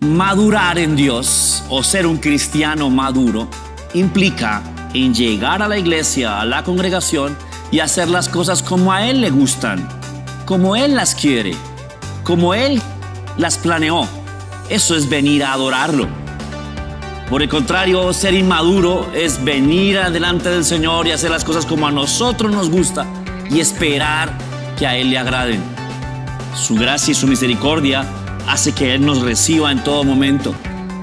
Madurar en Dios o ser un cristiano maduro implica en llegar a la iglesia, a la congregación y hacer las cosas como a Él le gustan, como Él las quiere, como Él las planeó. Eso es venir a adorarlo. Por el contrario, ser inmaduro es venir delante del Señor y hacer las cosas como a nosotros nos gusta y esperar que a Él le agraden. Su gracia y su misericordia hace que Él nos reciba en todo momento,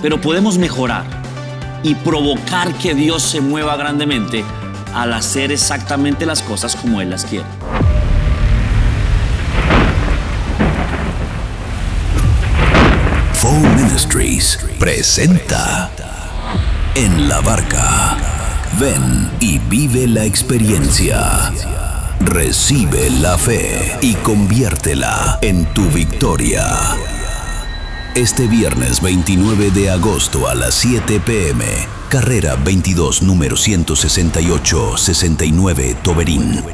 pero podemos mejorar y provocar que Dios se mueva grandemente al hacer exactamente las cosas como Él las quiere. Fall Ministries presenta En la Barca. Ven y vive la experiencia. Recibe la fe y conviértela en tu victoria. Este viernes 29 de agosto a las 7 p.m. Carrera 22, número 168-69, Toberín.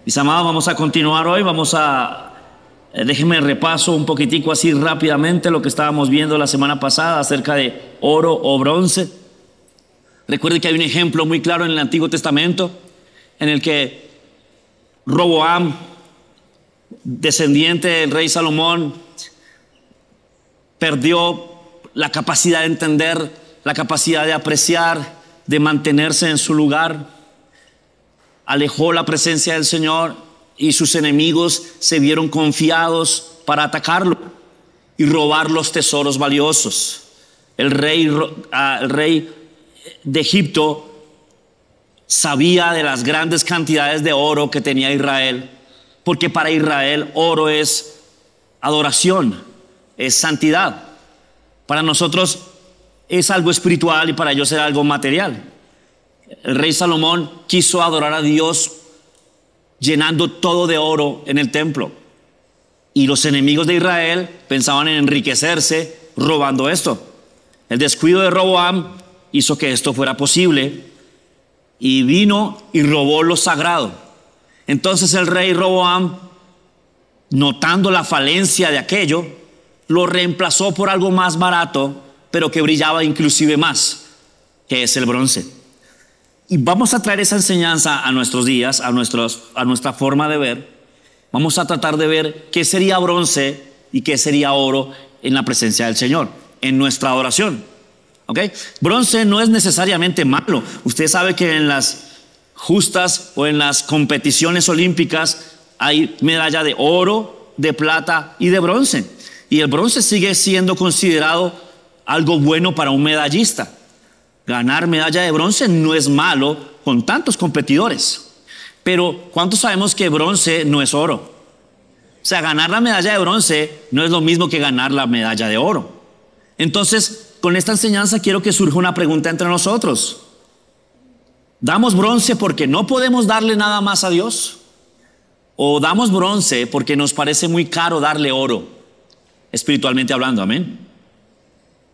Mis amados, vamos a continuar hoy. Déjenme repaso un poquitico así rápidamente lo que estábamos viendo la semana pasada acerca de oro o bronce. Recuerden que hay un ejemplo muy claro en el Antiguo Testamento en el que Roboam, descendiente del rey Salomón, perdió la capacidad de entender, la capacidad de apreciar, de mantenerse en su lugar. Alejó la presencia del Señor y sus enemigos se vieron confiados para atacarlo y robar los tesoros valiosos. El rey de Egipto sabía de las grandes cantidades de oro que tenía Israel, porque para Israel oro es adoración, es santidad. Para nosotros es algo espiritual y para ellos era algo material. El rey Salomón quiso adorar a Dios llenando todo de oro en el templo. Y los enemigos de Israel pensaban en enriquecerse robando esto. El descuido de Roboam hizo que esto fuera posible y vino y robó lo sagrado. Entonces el rey Roboam, notando la falencia de aquello, lo reemplazó por algo más barato, pero que brillaba inclusive más, que es el bronce. Y vamos a traer esa enseñanza a nuestros días, a nuestra forma de ver. Vamos a tratar de ver qué sería bronce y qué sería oro en la presencia del Señor, en nuestra adoración. ¿Ok? Bronce no es necesariamente malo. Usted sabe que en las justas o en las competiciones olímpicas hay medalla de oro, de plata y de bronce. Y el bronce sigue siendo considerado algo bueno para un medallista. Ganar medalla de bronce no es malo con tantos competidores. Pero ¿cuántos sabemos que bronce no es oro? O sea, ganar la medalla de bronce no es lo mismo que ganar la medalla de oro. Entonces, con esta enseñanza quiero que surja una pregunta entre nosotros. ¿Damos bronce porque no podemos darle nada más a Dios? ¿O damos bronce porque nos parece muy caro darle oro? Espiritualmente hablando, amén.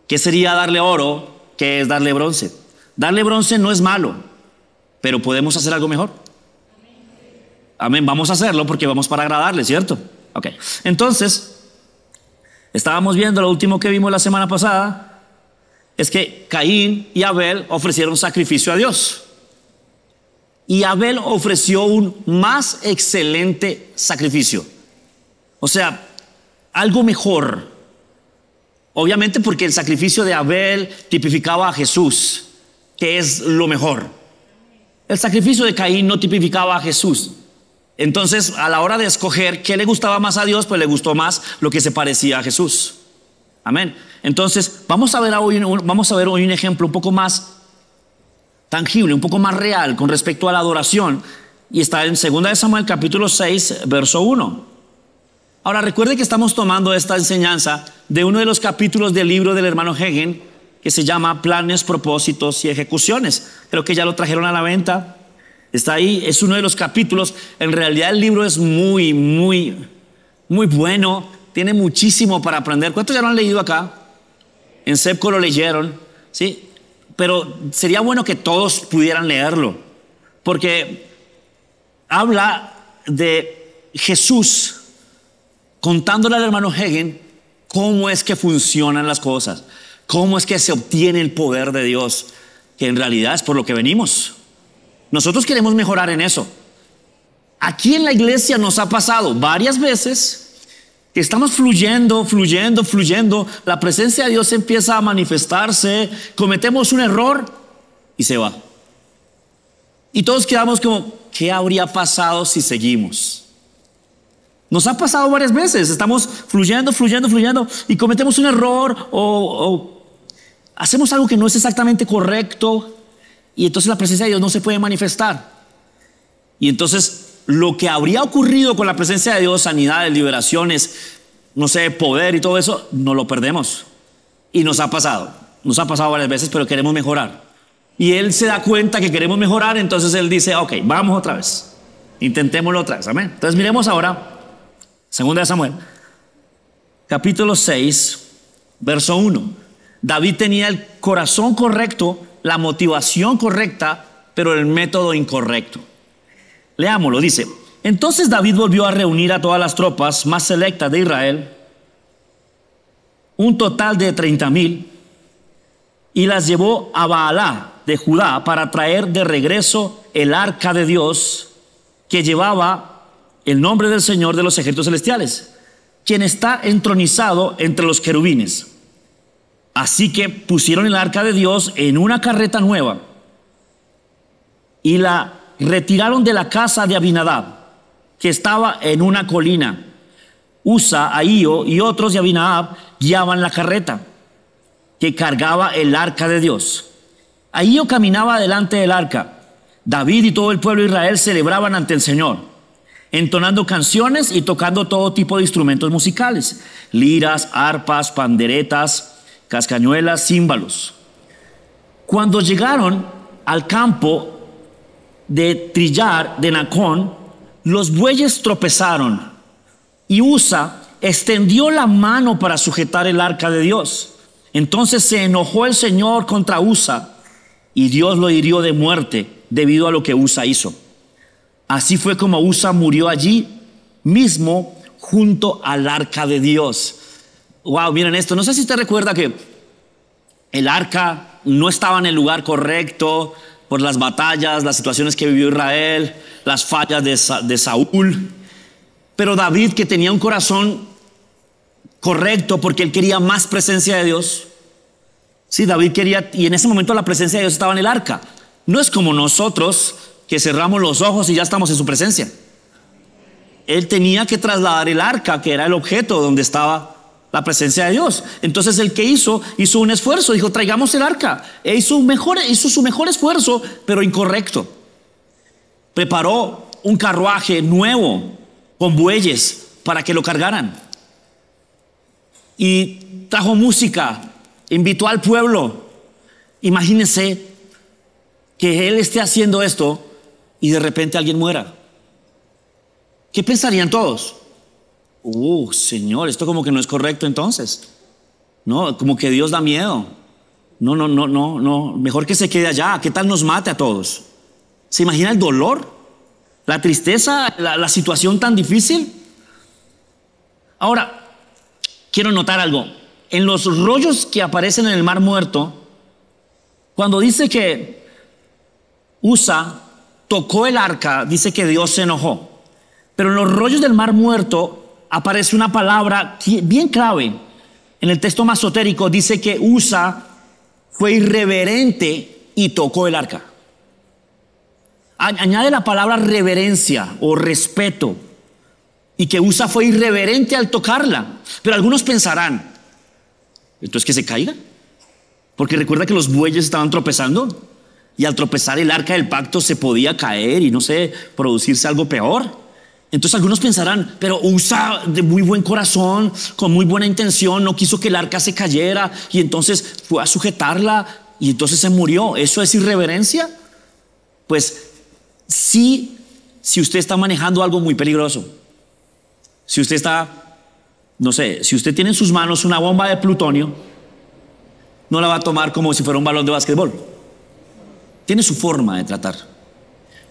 ¿Qué sería darle oro? ¿Qué es darle bronce? Darle bronce no es malo, pero podemos hacer algo mejor. Amén, vamos a hacerlo porque vamos para agradarle, ¿cierto? Ok, entonces, estábamos viendo lo último que vimos la semana pasada. Es que Caín y Abel ofrecieron sacrificio a Dios. Y Abel ofreció un más excelente sacrificio. O sea, algo mejor. Obviamente porque el sacrificio de Abel tipificaba a Jesús, que es lo mejor. El sacrificio de Caín no tipificaba a Jesús. Entonces, a la hora de escoger qué le gustaba más a Dios, pues le gustó más lo que se parecía a Jesús. Amén. Entonces, vamos a ver hoy un ejemplo un poco más tangible, un poco más real con respecto a la adoración. Y está en 2 Samuel capítulo 6, verso 1. Ahora, recuerde que estamos tomando esta enseñanza de uno de los capítulos del libro del hermano Hagin, que se llama Planes, Propósitos y Ejecuciones. Creo que ya lo trajeron a la venta. Está ahí, es uno de los capítulos. En realidad el libro es muy, muy, muy bueno. Tiene muchísimo para aprender. ¿Cuántos ya lo han leído acá? En CEPCO lo leyeron, ¿sí? Pero sería bueno que todos pudieran leerlo, porque habla de Jesús contándole al hermano Hagin cómo es que funcionan las cosas, cómo es que se obtiene el poder de Dios, que en realidad es por lo que venimos. Nosotros queremos mejorar en eso. Aquí en la iglesia nos ha pasado varias veces que estamos fluyendo, la presencia de Dios empieza a manifestarse, cometemos un error y se va. Y todos quedamos como, ¿qué habría pasado si seguimos? Nos ha pasado varias veces, estamos fluyendo y cometemos un error o hacemos algo que no es exactamente correcto y entonces la presencia de Dios no se puede manifestar. Y entonces lo que habría ocurrido con la presencia de Dios, sanidades, liberaciones, no sé, poder y todo eso, no lo perdemos. Y nos ha pasado varias veces, pero queremos mejorar. Y Él se da cuenta que queremos mejorar, entonces Él dice, ok, vamos otra vez, intentémoslo otra vez, amén. Entonces miremos ahora 2 Samuel, capítulo 6, verso 1. David tenía el corazón correcto, la motivación correcta, pero el método incorrecto. Leámoslo, dice: entonces David volvió a reunir a todas las tropas más selectas de Israel, un total de 30,000, y las llevó a Baalá de Judá para traer de regreso el arca de Dios que llevaba el nombre del Señor de los ejércitos celestiales, quien está entronizado entre los querubines. Así que pusieron el arca de Dios en una carreta nueva y la retiraron de la casa de Abinadab, que estaba en una colina. Usa, Ahío y otros de Abinadab guiaban la carreta que cargaba el arca de Dios. Ahío caminaba delante del arca. David y todo el pueblo de Israel celebraban ante el Señor, entonando canciones y tocando todo tipo de instrumentos musicales: liras, arpas, panderetas, cascañuelas, címbalos. Cuando llegaron al campo de trillar de Nacón, los bueyes tropezaron y Usa extendió la mano para sujetar el arca de Dios. Entonces se enojó el Señor contra Usa y Dios lo hirió de muerte debido a lo que Usa hizo. Así fue como Usa murió allí mismo junto al arca de Dios. Wow, miren esto. No sé si usted recuerda que el arca no estaba en el lugar correcto por las batallas, las situaciones que vivió Israel, las fallas de Saúl. Pero David, que tenía un corazón correcto porque él quería más presencia de Dios. Sí, David quería, y en ese momento la presencia de Dios estaba en el arca. No es como nosotros que cerramos los ojos y ya estamos en su presencia. Él tenía que trasladar el arca, que era el objeto donde estaba la presencia de Dios. Entonces el que hizo un esfuerzo, dijo: traigamos el arca. E hizo su mejor esfuerzo, pero incorrecto. Preparó un carruaje nuevo con bueyes para que lo cargaran. Y trajo música, invitó al pueblo. Imagínense que él esté haciendo esto y de repente alguien muera. ¿Qué pensarían todos? Señor, esto como que no es correcto entonces. No, como que Dios da miedo. No, mejor que se quede allá. ¿Qué tal nos mate a todos? ¿Se imagina el dolor? La tristeza, la situación tan difícil. Ahora, quiero notar algo. En los rollos que aparecen en el Mar Muerto, cuando dice que Usa tocó el arca, dice que Dios se enojó. Pero en los rollos del Mar Muerto aparece una palabra bien clave. En el texto masotérico dice que Usa fue irreverente y tocó el arca. Añade la palabra reverencia o respeto, y que Usa fue irreverente al tocarla. Pero algunos pensarán: ¿entonces que se caiga? Porque recuerda que los bueyes estaban tropezando, y al tropezar el arca del pacto se podía caer y no sé, producirse algo peor. Entonces algunos pensarán: pero Usa, de muy buen corazón, con muy buena intención, no quiso que el arca se cayera y entonces fue a sujetarla y entonces se murió. ¿Eso es irreverencia? Pues sí, si usted está manejando algo muy peligroso. Si usted está, no sé, si usted tiene en sus manos una bomba de plutonio, no la va a tomar como si fuera un balón de básquetbol. Tiene su forma de tratar.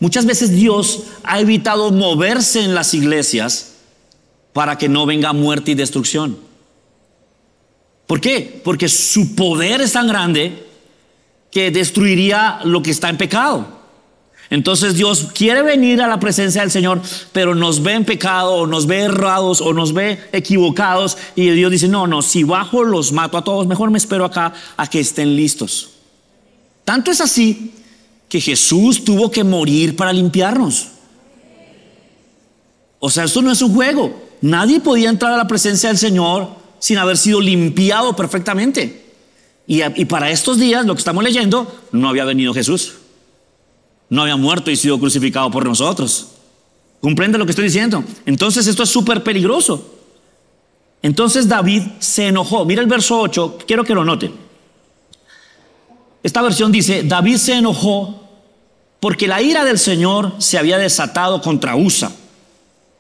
Muchas veces Dios ha evitado moverse en las iglesias para que no venga muerte y destrucción. ¿Por qué? Porque su poder es tan grande que destruiría lo que está en pecado. Entonces Dios quiere venir a la presencia del Señor, pero nos ve en pecado, o nos ve errados, o nos ve equivocados, y Dios dice, no, si bajo los mato a todos, mejor me espero acá a que estén listos. Tanto es así que Jesús tuvo que morir para limpiarnos. O sea, esto no es un juego. Nadie podía entrar a la presencia del Señor sin haber sido limpiado perfectamente. Y para estos días, lo que estamos leyendo, no había venido Jesús. No había muerto y sido crucificado por nosotros. ¿Comprende lo que estoy diciendo? Entonces esto es súper peligroso. Entonces David se enojó. Mira el verso 8, quiero que lo noten. Esta versión dice, David se enojó porque la ira del Señor se había desatado contra Usa,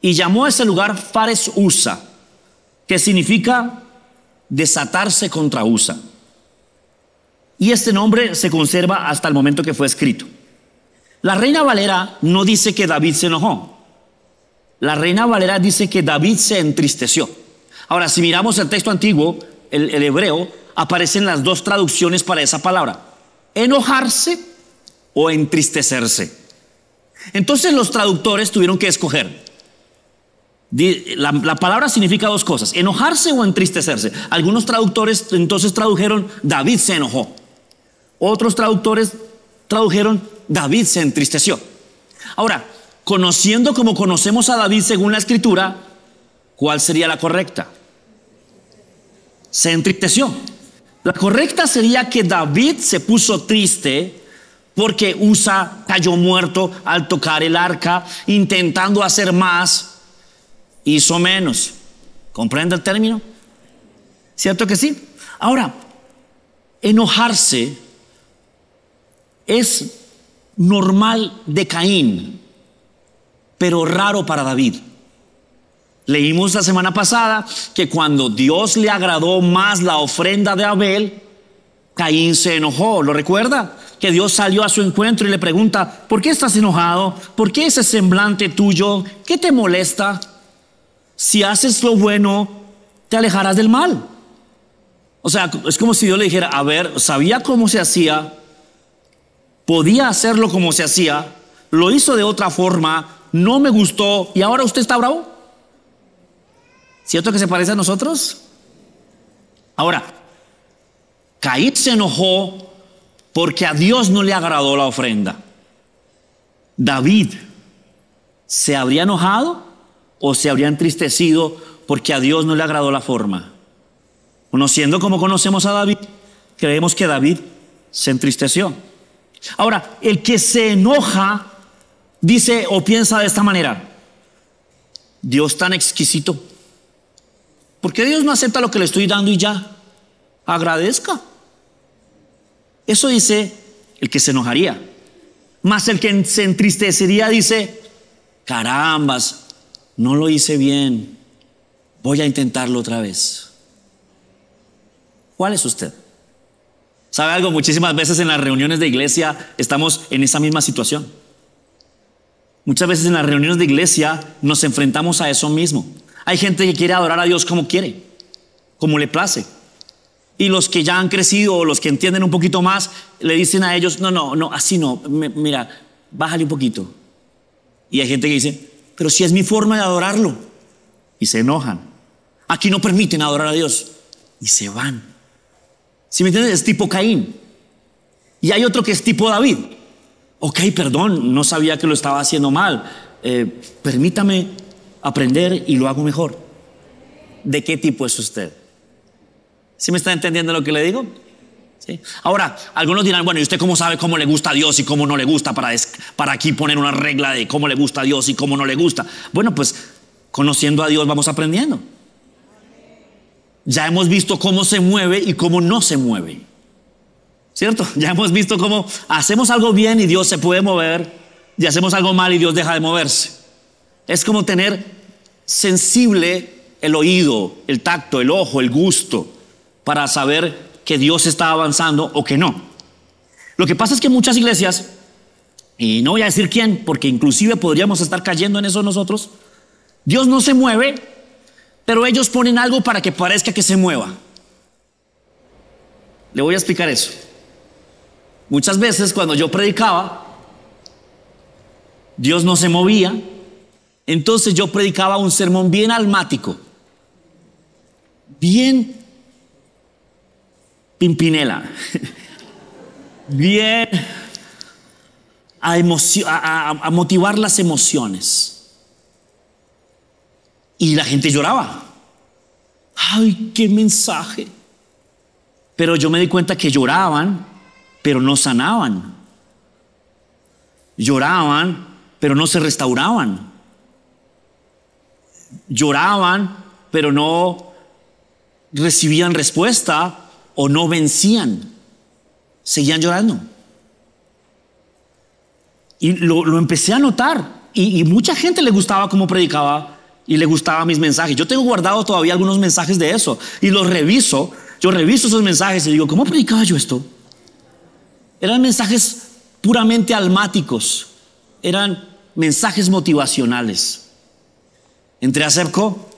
y llamó a ese lugar Fares Usa, que significa desatarse contra Usa. Y este nombre se conserva hasta el momento que fue escrito. La Reina Valera no dice que David se enojó. La Reina Valera dice que David se entristeció. Ahora, si miramos el texto antiguo, el hebreo, aparecen las dos traducciones para esa palabra: enojarse o entristecerse. Entonces los traductores tuvieron que escoger. La palabra significa dos cosas: enojarse o entristecerse. Algunos traductores entonces tradujeron David se enojó. Otros traductores tradujeron David se entristeció. Ahora, conociendo como conocemos a David según la escritura, ¿cuál sería la correcta? Se entristeció. La correcta sería que David se puso triste porque Usa cayó muerto al tocar el arca, intentando hacer más, hizo menos. ¿Comprende el término? ¿Cierto que sí? Ahora, enojarse es normal de Caín, pero raro para David. Leímos la semana pasada que cuando Dios le agradó más la ofrenda de Abel, Caín se enojó. ¿Lo recuerda? Que Dios salió a su encuentro y le pregunta: ¿por qué estás enojado? ¿Por qué ese semblante tuyo? ¿Qué te molesta? Si haces lo bueno, te alejarás del mal. O sea, es como si Dios le dijera: a ver, sabía cómo se hacía, podía hacerlo como se hacía, lo hizo de otra forma, no me gustó y ahora usted está bravo. ¿Cierto que se parece a nosotros? Ahora, Caín se enojó porque a Dios no le agradó la ofrenda. David ¿se habría enojado o se habría entristecido porque a Dios no le agradó la forma? Conociendo como conocemos a David, creemos que David se entristeció. Ahora, el que se enoja dice o piensa de esta manera: Dios tan exquisito, ¿por qué Dios no acepta lo que le estoy dando y ya? Agradezca. Eso dice el que se enojaría. Más el que se entristecería dice: carambas, no lo hice bien, voy a intentarlo otra vez. ¿Cuál es usted? ¿Sabe algo? Muchísimas veces en las reuniones de iglesia estamos en esa misma situación. Muchas veces en las reuniones de iglesia nos enfrentamos a eso mismo. Hay gente que quiere adorar a Dios como quiere, como le place. Y los que ya han crecido o los que entienden un poquito más le dicen a ellos: no, así no, mira, bájale un poquito. Y hay gente que dice: pero si es mi forma de adorarlo. Y se enojan. Aquí no permiten adorar a Dios. Y se van. ¿Sí me entiendes? Es tipo Caín. Y hay otro que es tipo David. Ok, perdón, no sabía que lo estaba haciendo mal. Permítame aprender y lo hago mejor. ¿De qué tipo es usted? ¿Sí me está entendiendo lo que le digo? ¿Sí? Ahora, algunos dirán: bueno, ¿y usted cómo sabe cómo le gusta a Dios y cómo no le gusta para aquí poner una regla de cómo le gusta a Dios y cómo no le gusta? Bueno, pues conociendo a Dios vamos aprendiendo. Ya hemos visto cómo se mueve y cómo no se mueve, ¿cierto? Ya hemos visto cómo hacemos algo bien y Dios se puede mover, y hacemos algo mal y Dios deja de moverse. Es como tener sensible el oído, el tacto, el ojo, el gusto, para saber que Dios está avanzando o que no. Lo que pasa es que muchas iglesias y no voy a decir quién, porque inclusive podríamos estar cayendo en eso nosotros. Dios no se mueve, pero ellos ponen algo para que parezca que se mueva. Le voy a explicar eso. Muchas veces cuando yo predicaba, Dios no se movía, entonces yo predicaba un sermón bien almático, bien Pimpinela, bien a motivar las emociones. Y la gente lloraba. ¡Ay, qué mensaje! Pero yo me di cuenta que lloraban, pero no sanaban. Lloraban, pero no se restauraban. Lloraban, pero no recibían respuesta o no vencían. Seguían llorando. Y lo empecé a notar. Y mucha gente le gustaba cómo predicaba y le gustaban mis mensajes. Yo tengo guardado todavía algunos mensajes de eso y los reviso. Yo reviso esos mensajes y digo, ¿cómo predicaba yo esto? Eran mensajes puramente almáticos. Eran mensajes motivacionales. Entré a CEPCO,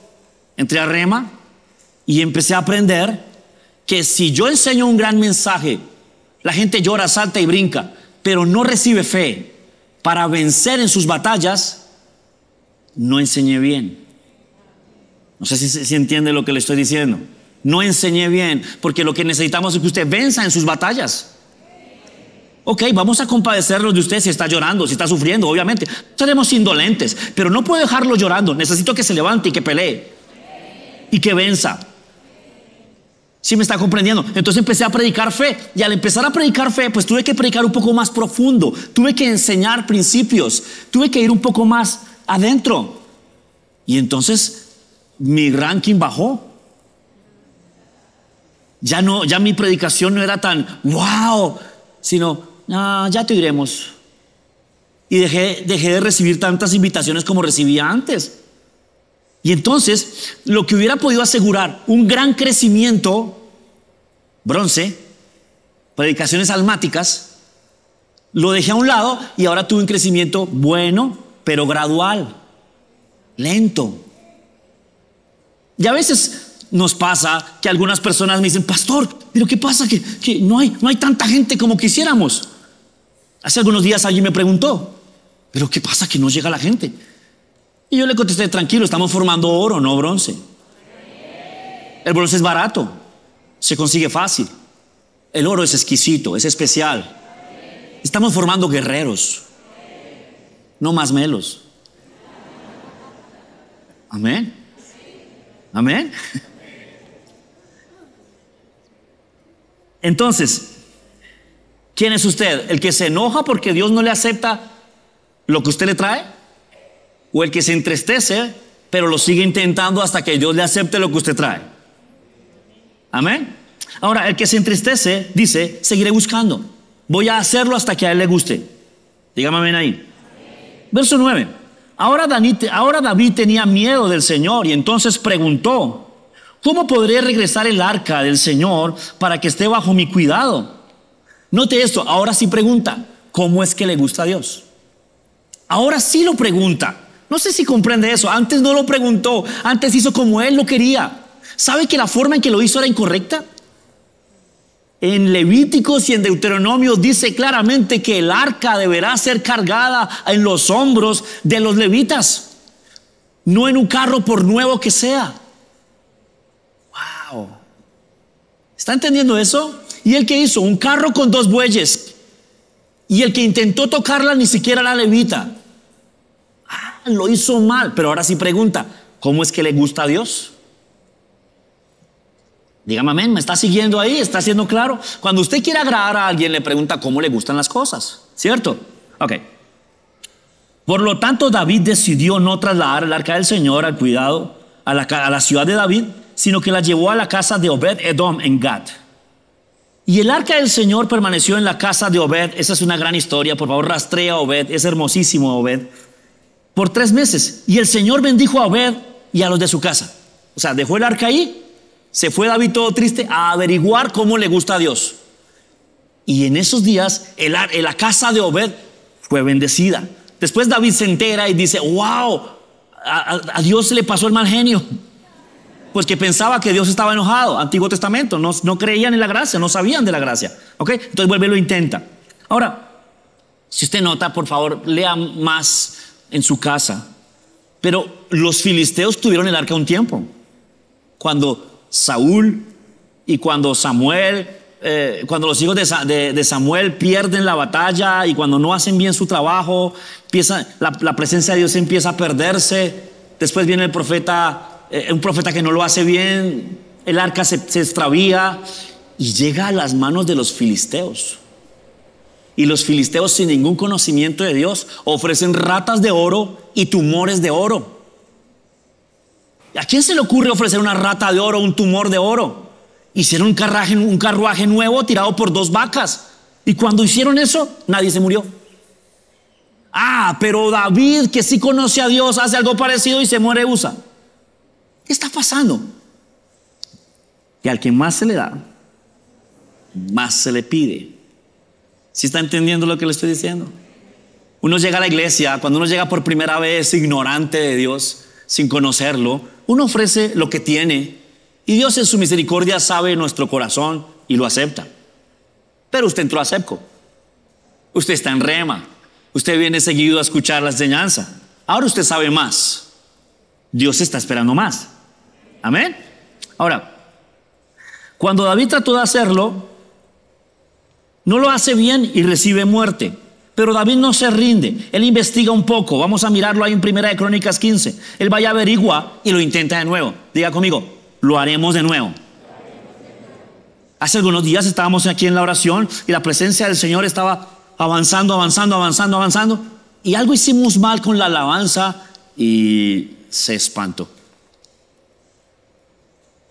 entré a Rema y empecé a aprender que si yo enseño un gran mensaje, la gente llora, salta y brinca, pero no recibe fe para vencer en sus batallas, no enseñé bien. No sé si entiende lo que le estoy diciendo. No enseñé bien, porque lo que necesitamos es que usted venza en sus batallas. Ok, vamos a compadecernos de usted si está llorando, si está sufriendo, obviamente. Seremos indolentes, pero no puedo dejarlo llorando. Necesito que se levante y que pelee y que venza. ¿Sí me está comprendiendo? Entonces empecé a predicar fe, y al empezar a predicar fe, pues tuve que predicar un poco más profundo, tuve que enseñar principios, tuve que ir un poco más adentro. Y entonces mi ranking bajó. Ya mi predicación no era tan wow, sino ya te iremos. Y dejé de recibir tantas invitaciones como recibía antes. Y entonces lo que hubiera podido asegurar un gran crecimiento, bronce, predicaciones almáticas, lo dejé a un lado y ahora tuve un crecimiento bueno, pero gradual, lento. Y a veces nos pasa que algunas personas me dicen, pastor, pero ¿qué pasa? Que no hay tanta gente como quisiéramos. Hace algunos días alguien me preguntó, pero ¿qué pasa que no llega la gente? Y yo le contesté, tranquilo, estamos formando oro, no bronce. El bronce es barato, se consigue fácil. El oro es exquisito, es especial. Estamos formando guerreros, no más melos. Amén. Amén. Entonces, ¿quién es usted? ¿El que se enoja porque Dios no le acepta lo que usted le trae? ¿O el que se entristece pero lo sigue intentando hasta que Dios le acepte lo que usted trae? Amén. Ahora, el que se entristece dice, seguiré buscando, voy a hacerlo hasta que a él le guste. Dígame amén ahí. Verso 9. Ahora David tenía miedo del Señor y entonces preguntó, ¿cómo podré regresar el arca del Señor para que esté bajo mi cuidado? Note esto, ahora sí pregunta, ¿cómo es que le gusta a Dios? Ahora sí lo pregunta. No sé si comprende eso. Antes no lo preguntó, antes hizo como él lo quería. ¿Sabe que la forma en que lo hizo era incorrecta? En Levíticos y en Deuteronomio dice claramente que el arca deberá ser cargada en los hombros de los levitas, no en un carro por nuevo que sea. Wow. ¿Está entendiendo eso? ¿Y el que hizo? Un carro con 2 bueyes. Y el que intentó tocarla ni siquiera era levita. Lo hizo mal. Pero ahora sí pregunta, ¿cómo es que le gusta a Dios? Dígame amén, ¿me está siguiendo ahí? ¿Está siendo claro? Cuando usted quiere agradar a alguien, le pregunta cómo le gustan las cosas, ¿cierto? Ok. Por lo tanto, David decidió no trasladar el arca del Señor al cuidado a la ciudad de David, sino que la llevó a la casa de Obed Edom en Gad. Y el arca del Señor permaneció en la casa de Obed. Esa es una gran historia, por favor rastrea a Obed, es hermosísimo Obed, por 3 meses. Y el Señor bendijo a Obed y a los de su casa. O sea, dejó el arca ahí. Se fue David todo triste a averiguar cómo le gusta a Dios. Y en esos días la casa de Obed fue bendecida. Después David se entera y dice, wow, a Dios se le pasó el mal genio. Pues que pensaba que Dios estaba enojado. Antiguo Testamento, no creían en la gracia, no sabían de la gracia. ¿Ok? Entonces vuelve y lo intenta. Ahora, si usted nota, por favor, lea más en su casa. Pero los filisteos tuvieron el arca un tiempo. Cuando Saúl y cuando Samuel, cuando los hijos de Samuel pierden la batalla y cuando no hacen bien su trabajo, la presencia de Dios empieza a perderse. Después viene el profeta, un profeta que no lo hace bien, el arca se extravía y llega a las manos de los filisteos. Y los filisteos, sin ningún conocimiento de Dios, ofrecen ratas de oro y tumores de oro. ¿A quién se le ocurre ofrecer una rata de oro o un tumor de oro? Hicieron un carruaje nuevo tirado por 2 vacas. Y cuando hicieron eso, nadie se murió. Pero David, que sí conoce a Dios, hace algo parecido y se muere Usa. ¿Qué está pasando? Que al que más se le da, más se le pide. ¿Sí está entendiendo lo que le estoy diciendo? Uno llega a la iglesia, cuando uno llega por primera vez ignorante de Dios, sin conocerlo, uno ofrece lo que tiene y Dios en su misericordia sabe nuestro corazón y lo acepta. Pero usted entró a Sepco, usted está en Rema, usted viene seguido a escuchar la enseñanza. Ahora usted sabe más. Dios está esperando más. Amén. Ahora, cuando David trató de hacerlo, no lo hace bien y recibe muerte. Pero David no se rinde. Él investiga un poco. Vamos a mirarlo ahí en Primera de Crónicas 15. Él vaya a averigua y lo intenta de nuevo. Diga conmigo, lo haremos de nuevo. Hace algunos días estábamos aquí en la oración y la presencia del Señor estaba avanzando. Y algo hicimos mal con la alabanza y se espantó.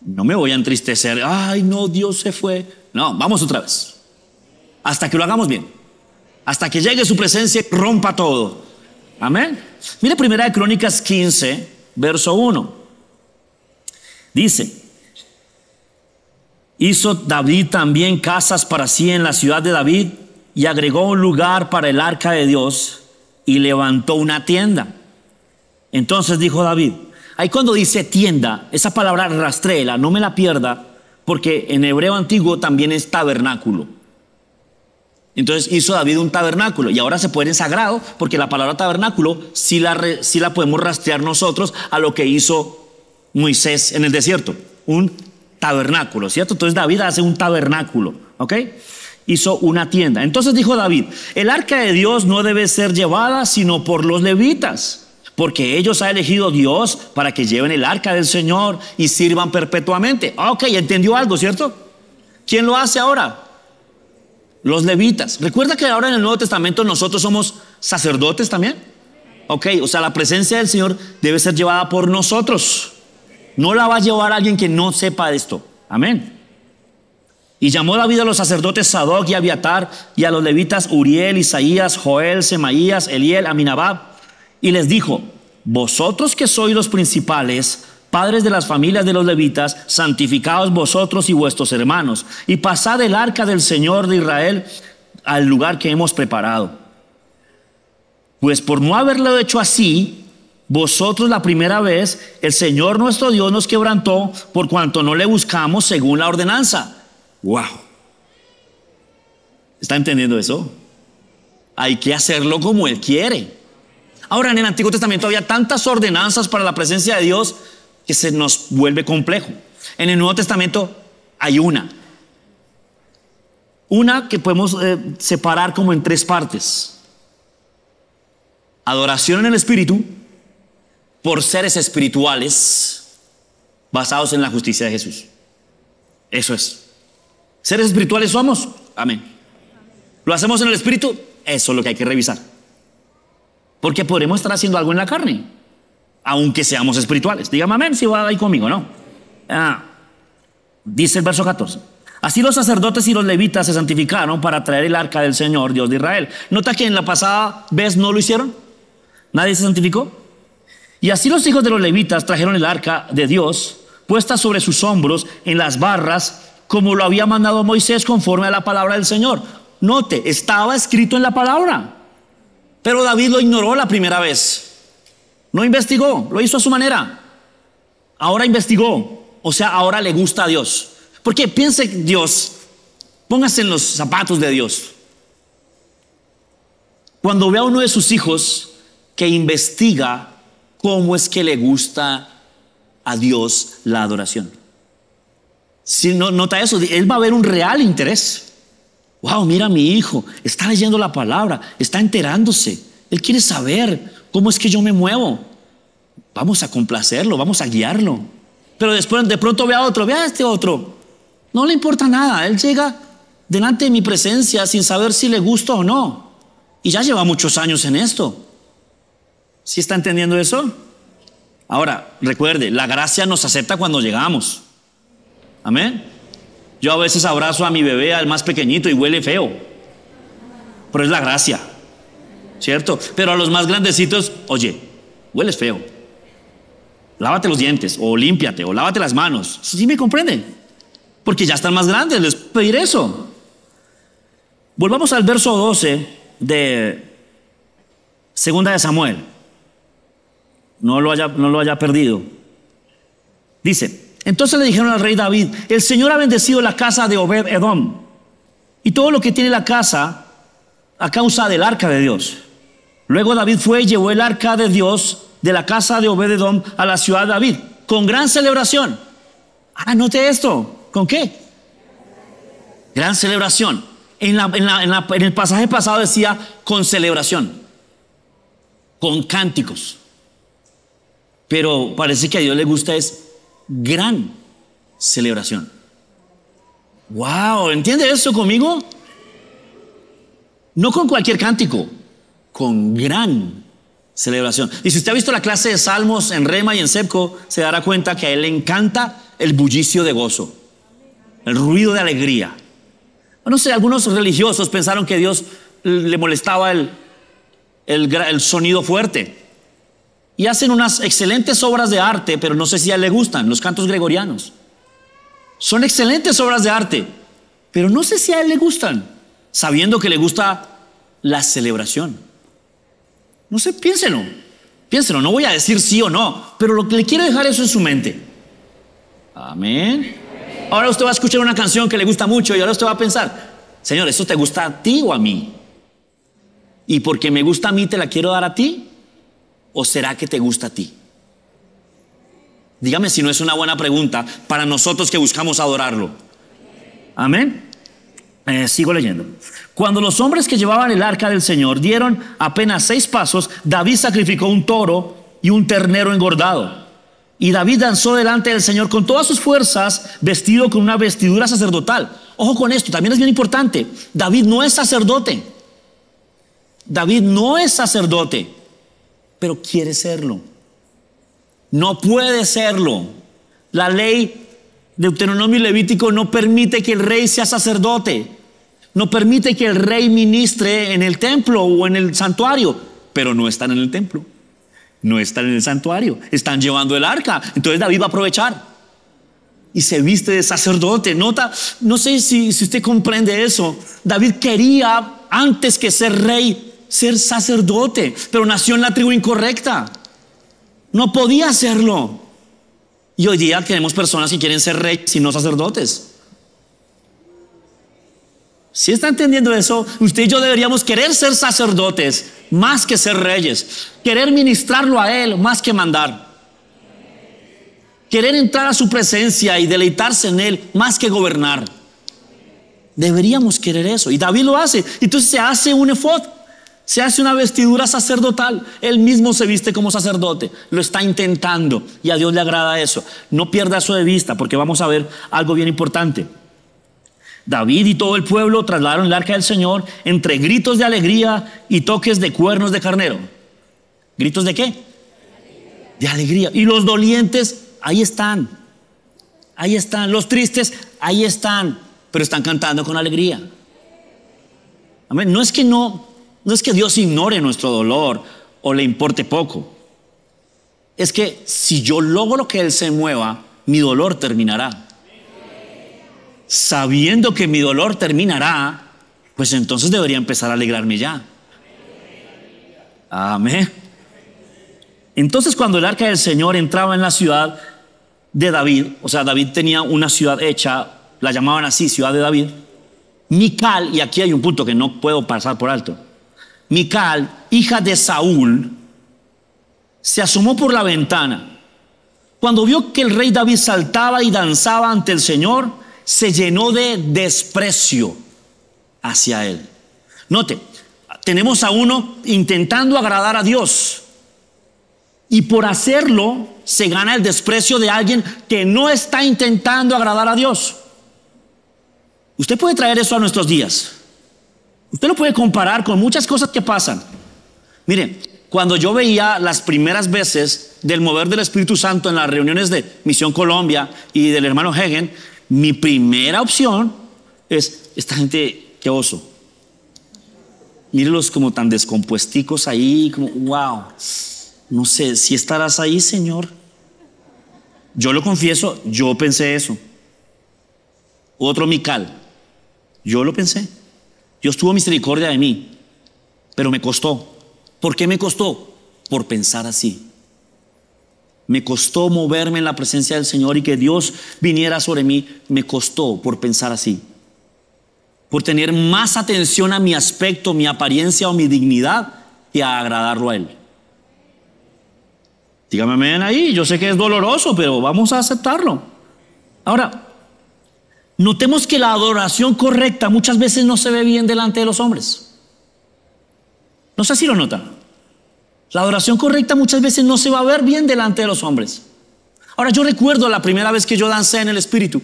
No me voy a entristecer. Ay, no, Dios se fue. No, vamos otra vez. Hasta que lo hagamos bien. Hasta que llegue su presencia y rompa todo. Amén. Mire Primera de Crónicas 15, verso 1. Dice: hizo David también casas para sí en la ciudad de David y agregó un lugar para el arca de Dios y levantó una tienda. Entonces dijo David, ahí cuando dice tienda, esa palabra rastréela, no me la pierda, porque en hebreo antiguo también es tabernáculo. Entonces hizo David un tabernáculo y ahora se puede en sagrado, porque la palabra tabernáculo sí la podemos rastrear nosotros a lo que hizo Moisés en el desierto, un tabernáculo, ¿cierto? Entonces David hace un tabernáculo, ¿ok? Hizo una tienda. Entonces dijo David, el arca de Dios no debe ser llevada sino por los levitas, porque ellos ha elegido Dios para que lleven el arca del Señor y sirvan perpetuamente. Ok, entendió algo, ¿cierto? ¿Quién lo hace ahora? Los levitas. Recuerda que ahora en el Nuevo Testamento nosotros somos sacerdotes también. Ok, o sea, la presencia del Señor debe ser llevada por nosotros. No la va a llevar alguien que no sepa de esto. Amén. Y llamó David a los sacerdotes Sadoc y Abiatar y a los levitas Uriel, Isaías, Joel, Semaías, Eliel, Aminadab, y les dijo: vosotros que sois los principales, padres de las familias de los levitas, santificaos vosotros y vuestros hermanos, y pasad el arca del Señor de Israel al lugar que hemos preparado. Pues por no haberlo hecho así, vosotros la primera vez, el Señor nuestro Dios nos quebrantó por cuanto no le buscamos según la ordenanza. ¡Wow! ¿Está entendiendo eso? Hay que hacerlo como Él quiere. Ahora, en el Antiguo Testamento había tantas ordenanzas para la presencia de Dios que se nos vuelve complejo. En el Nuevo Testamento hay una que podemos separar como en 3 partes: adoración en el Espíritu por seres espirituales basados en la justicia de Jesús. Eso es. Seres espirituales somos. Amén. ¿Lo hacemos en el Espíritu? Eso es lo que hay que revisar, porque podremos estar haciendo algo en la carne aunque seamos espirituales. Dígame amén si va ahí conmigo, ¿no? Dice el verso 14: así los sacerdotes y los levitas se santificaron para traer el arca del Señor, Dios de Israel. ¿Nota que en la pasada vez no lo hicieron? ¿Nadie se santificó? Y así los hijos de los levitas trajeron el arca de Dios puesta sobre sus hombros en las barras, como lo había mandado Moisés conforme a la palabra del Señor. Note, estaba escrito en la palabra. Pero David lo ignoró la primera vez. No investigó, lo hizo a su manera. Ahora investigó, o sea, ahora le gusta a Dios. Porque piense Dios, póngase en los zapatos de Dios. Cuando ve a uno de sus hijos que investiga cómo es que le gusta a Dios la adoración. Si no nota eso, él va a ver un real interés. Wow, mira, mi hijo está leyendo la palabra, está enterándose. Él quiere saber cómo es que yo me muevo. Vamos a complacerlo, vamos a guiarlo. Pero después de pronto ve a otro, ve a este otro. No le importa nada, él llega delante de mi presencia sin saber si le gusta o no. Y ya lleva muchos años en esto. ¿Sí está entendiendo eso? Ahora, recuerde, la gracia nos acepta cuando llegamos. Amén. Yo a veces abrazo a mi bebé, al más pequeñito, y huele feo. Pero es la gracia, ¿cierto? Pero a los más grandecitos, oye, hueles feo. Lávate los dientes, o límpiate, o lávate las manos. ¿Sí me comprenden? Porque ya están más grandes, les puedo pedir eso. Volvamos al verso 12 de Segunda de Samuel. No lo haya perdido. Dice: entonces le dijeron al rey David: el Señor ha bendecido la casa de Obed Edom y todo lo que tiene la casa a causa del arca de Dios. Luego David fue y llevó el arca de Dios de la casa de Obed Edom a la ciudad de David con gran celebración. Note esto. ¿Con qué? Gran celebración. En el pasaje pasado decía con celebración, con cánticos. Pero parece que a Dios le gusta es gran celebración. Wow, ¿entiende eso conmigo? No con cualquier cántico, con gran celebración. Y si usted ha visto la clase de salmos en Rema y en Sepco, se dará cuenta que a él le encanta el bullicio de gozo, el ruido de alegría. No sé, algunos religiosos pensaron que Dios le molestaba el sonido fuerte. Y hacen unas excelentes obras de arte, pero no sé si a él le gustan, los cantos gregorianos. Son excelentes obras de arte, pero no sé si a él le gustan, sabiendo que le gusta la celebración. No sé, piénselo, no voy a decir sí o no, pero lo que le quiero dejar eso en su mente. Amén. Ahora usted va a escuchar una canción que le gusta mucho y ahora usted va a pensar: Señor, ¿eso te gusta a ti o a mí? Y porque me gusta a mí, ¿te la quiero dar a ti? ¿O será que te gusta a ti? Dígame si no es una buena pregunta para nosotros que buscamos adorarlo. Amén. Sigo leyendo. Cuando los hombres que llevaban el arca del Señor dieron apenas 6 pasos, David sacrificó un toro y un ternero engordado. Y David danzó delante del Señor con todas sus fuerzas, vestido con una vestidura sacerdotal. Ojo con esto, también es bien importante. David no es sacerdote. David no es sacerdote, pero quiere serlo. No puede serlo. La ley de Deuteronomio y Levítico no permite que el rey sea sacerdote. No permite que el rey ministre en el templo o en el santuario, pero no están en el templo. No están en el santuario, están llevando el arca. Entonces David va a aprovechar y se viste de sacerdote. Nota, no sé si usted comprende eso. David quería, antes que ser rey, ser sacerdote, pero nació en la tribu incorrecta. No podía hacerlo. Y hoy día tenemos personas que quieren ser reyes y no sacerdotes. Si está entendiendo eso, usted y yo deberíamos querer ser sacerdotes más que ser reyes, querer ministrarlo a él más que mandar, querer entrar a su presencia y deleitarse en él más que gobernar. Deberíamos querer eso, y David lo hace. Entonces se hace un efod, se hace una vestidura sacerdotal. Él mismo se viste como sacerdote, lo está intentando y a Dios le agrada eso. No pierda eso de vista, porque vamos a ver algo bien importante. David y todo el pueblo trasladaron el arca del Señor entre gritos de alegría y toques de cuernos de carnero. ¿Gritos de qué? De alegría. Y los dolientes, ahí están. Ahí están. Los tristes, ahí están. Pero están cantando con alegría. Amén. No es que Dios ignore nuestro dolor o le importe poco. Es que si yo logro que Él se mueva, mi dolor terminará. Sabiendo que mi dolor terminará, pues entonces debería empezar a alegrarme ya. Amén. Entonces, cuando el arca del Señor entraba en la ciudad de David, o sea, David tenía una ciudad hecha, la llamaban así, ciudad de David. Mical, y aquí hay un punto que no puedo pasar por alto. Mical, hija de Saúl, se asomó por la ventana. Cuando vio que el rey David saltaba y danzaba ante el Señor, se llenó de desprecio hacia él. Note, tenemos a uno intentando agradar a Dios, y por hacerlo se gana el desprecio de alguien que no está intentando agradar a Dios. Usted puede traer eso a nuestros días. Usted lo puede comparar con muchas cosas que pasan. Mire, cuando yo veía las primeras veces del mover del Espíritu Santo en las reuniones de Misión Colombia y del hermano Hagen, mi primera opción es: esta gente, qué oso. Mírelos como tan descompuesticos ahí, como wow. No sé si estarás ahí, Señor. Yo lo confieso, yo pensé eso. Otro Mical, yo lo pensé. Dios tuvo misericordia de mí, pero me costó. ¿Por qué me costó? Por pensar así. Me costó moverme en la presencia del Señor y que Dios viniera sobre mí. Me costó por pensar así, por tener más atención a mi aspecto, mi apariencia o mi dignidad que a agradarlo a Él. Dígame amén ahí. Yo sé que es doloroso, pero vamos a aceptarlo. Ahora, notemos que la adoración correcta muchas veces no se ve bien delante de los hombres. No sé si lo notan. La adoración correcta muchas veces no se va a ver bien delante de los hombres. Ahora, yo recuerdo la primera vez que yo dancé en el Espíritu.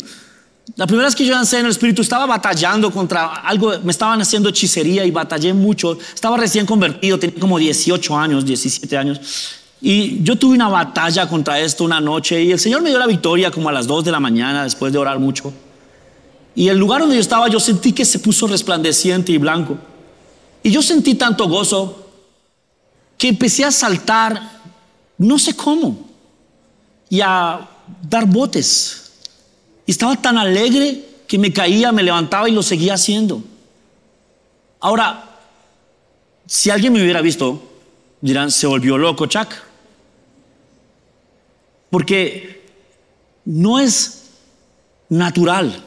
La primera vez que yo dancé en el Espíritu estaba batallando contra algo, me estaban haciendo hechicería y batallé mucho. Estaba recién convertido, tenía como 18 años, 17 años. Y yo tuve una batalla contra esto una noche y el Señor me dio la victoria como a las 2 de la mañana después de orar mucho. Y el lugar donde yo estaba, yo sentí que se puso resplandeciente y blanco. Y yo sentí tanto gozo que empecé a saltar, no sé cómo, y a dar botes. Y estaba tan alegre que me caía, me levantaba y lo seguía haciendo. Ahora, si alguien me hubiera visto, dirán: se volvió loco Chuck. Porque no es natural.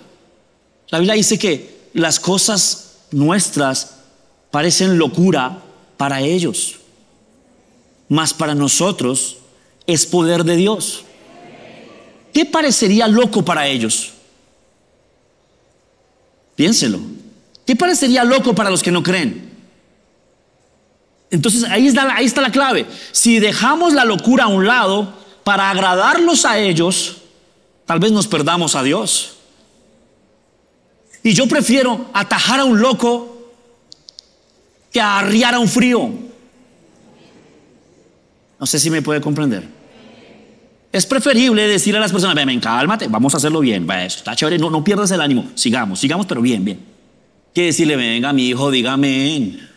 La Biblia dice que las cosas nuestras parecen locura para ellos, mas para nosotros es poder de Dios. ¿Qué parecería loco para ellos? Piénselo. ¿Qué parecería loco para los que no creen? Entonces ahí está la clave. Si dejamos la locura a un lado para agradarlos a ellos, tal vez nos perdamos a Dios. Y yo prefiero atajar a un loco que arriar a un frío. No sé si me puede comprender. Es preferible decirle a las personas: ven, cálmate, vamos a hacerlo bien. Está chévere, no pierdas el ánimo. Sigamos, pero bien. Que decirle: venga, mi hijo, diga amén.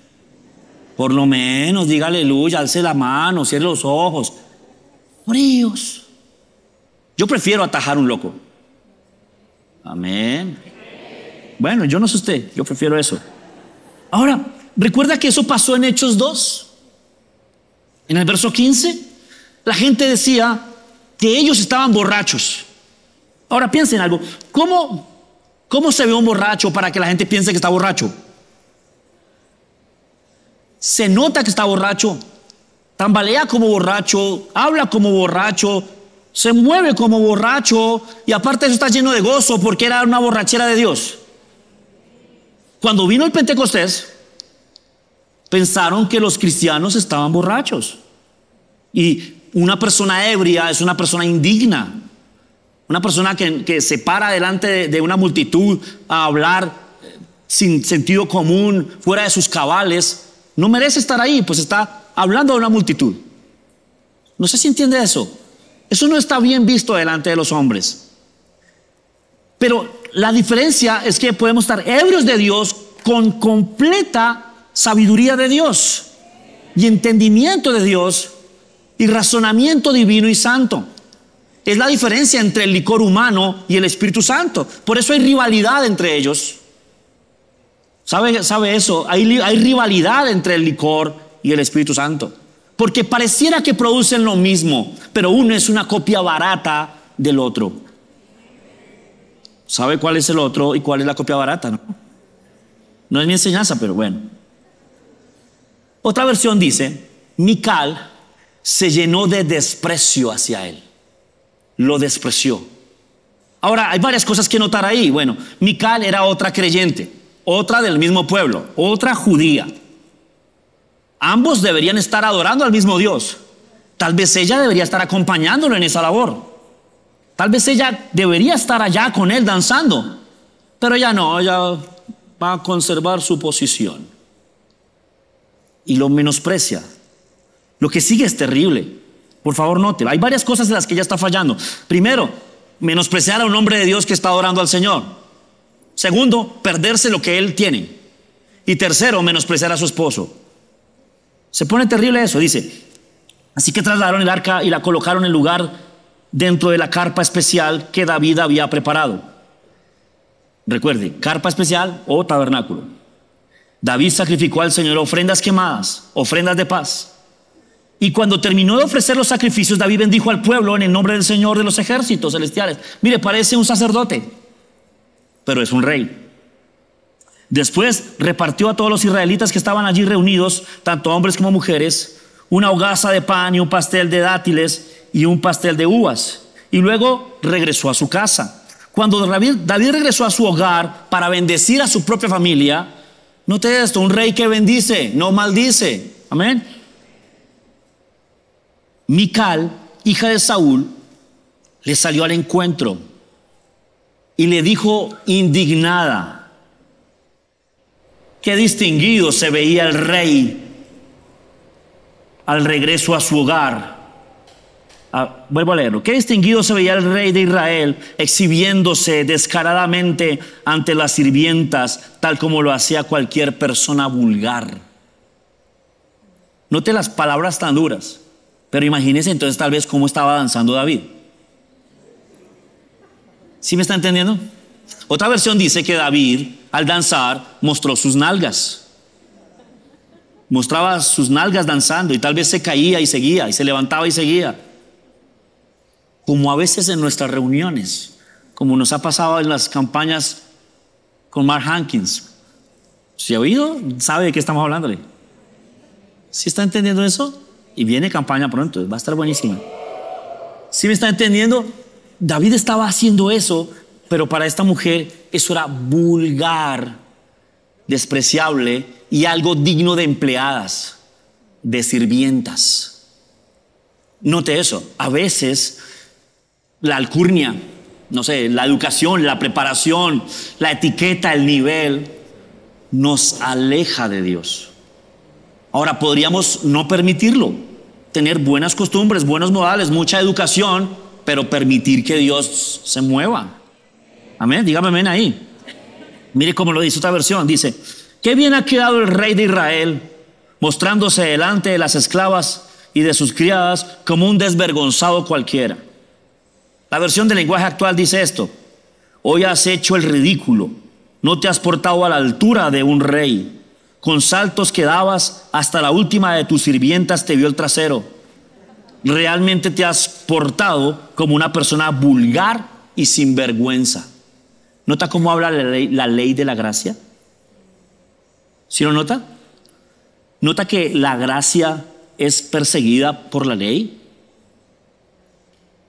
Por lo menos diga aleluya, alce la mano, cierre los ojos. Fríos. Yo prefiero atajar un loco. Amén. Bueno, yo no sé usted, yo prefiero eso. Ahora, recuerda que eso pasó en Hechos 2. En el verso 15, la gente decía que ellos estaban borrachos. Ahora piensen algo. ¿Cómo se ve un borracho para que la gente piense que está borracho? Se nota que está borracho, tambalea como borracho, habla como borracho, se mueve como borracho, y aparte de eso está lleno de gozo porque era una borrachera de Dios. Cuando vino el Pentecostés, pensaron que los cristianos estaban borrachos. Y una persona ebria es una persona indigna, una persona que se para delante de una multitud a hablar sin sentido común, fuera de sus cabales. No merece estar ahí, pues está hablando a una multitud. No sé si entiende eso. Eso no está bien visto delante de los hombres. Pero la diferencia es que podemos estar ebrios de Dios con completa sabiduría de Dios y entendimiento de Dios y razonamiento divino y santo. Es la diferencia entre el licor humano y el Espíritu Santo. Por eso hay rivalidad entre ellos. ¿Sabe eso? Hay rivalidad entre el licor y el Espíritu Santo. Porque pareciera que producen lo mismo, pero uno es una copia barata del otro. ¿Sabe cuál es el otro y cuál es la copia barata? No es mi enseñanza, pero bueno. Otra versión dice, Mical se llenó de desprecio hacia él. Lo despreció. Ahora, hay varias cosas que notar ahí. Bueno, Mical era otra creyente, otra del mismo pueblo, otra judía. Ambos deberían estar adorando al mismo Dios. Tal vez ella debería estar acompañándolo en esa labor. Tal vez ella debería estar allá con él danzando. Pero ella no, ella va a conservar su posición. Y lo menosprecia. Lo que sigue es terrible. Por favor, note. Hay varias cosas en las que ella está fallando. Primero, menospreciar a un hombre de Dios que está adorando al Señor. Segundo, perderse lo que él tiene. Y tercero, menospreciar a su esposo. Se pone terrible eso. Dice, así que trasladaron el arca y la colocaron en lugar dentro de la carpa especial que David había preparado. Recuerde, carpa especial o tabernáculo. David sacrificó al Señor ofrendas quemadas, ofrendas de paz. Y cuando terminó de ofrecer los sacrificios, David bendijo al pueblo en el nombre del Señor de los ejércitos celestiales. Mire, parece un sacerdote, pero es un rey. Después repartió a todos los israelitas que estaban allí reunidos, tanto hombres como mujeres, una hogaza de pan y un pastel de dátiles y un pastel de uvas. Y luego regresó a su casa. Cuando David regresó a su hogar para bendecir a su propia familia, note esto, un rey que bendice, no maldice. Amén. Mical, hija de Saúl, le salió al encuentro y le dijo indignada: qué distinguido se veía el rey al regreso a su hogar. Vuelvo a leerlo. Qué distinguido se veía el rey de Israel exhibiéndose descaradamente ante las sirvientas, tal como lo hacía cualquier persona vulgar. Note las palabras tan duras, pero imagínense entonces tal vez cómo estaba danzando David. ¿Sí me está entendiendo? Otra versión dice que David, al danzar, mostró sus nalgas. Mostraba sus nalgas danzando y tal vez se caía y seguía y se levantaba y seguía. Como a veces en nuestras reuniones, como nos ha pasado en las campañas con Mark Hankins. ¿Se ha oído? ¿Sabe de qué estamos hablando? ¿Sí está entendiendo eso? Y viene campaña pronto, va a estar buenísima. ¿Sí me está entendiendo? David estaba haciendo eso, pero para esta mujer eso era vulgar, despreciable y algo digno de empleadas, de sirvientas. Note eso, a veces la alcurnia, no sé, la educación, la preparación, la etiqueta, el nivel, nos aleja de Dios. Ahora, podríamos no permitirlo, tener buenas costumbres, buenos modales, mucha educación, pero permitir que Dios se mueva. Amén, dígame amén ahí. Mire cómo lo dice otra versión, dice: qué bien ha quedado el rey de Israel, mostrándose delante de las esclavas y de sus criadas como un desvergonzado cualquiera. La versión del lenguaje actual dice esto: hoy has hecho el ridículo, no te has portado a la altura de un rey, con saltos que dabas, hasta la última de tus sirvientas te vio el trasero. Realmente te has portado como una persona vulgar y sin vergüenza. ¿Nota cómo habla la ley de la gracia? ¿Sí lo nota? ¿Nota que la gracia es perseguida por la ley?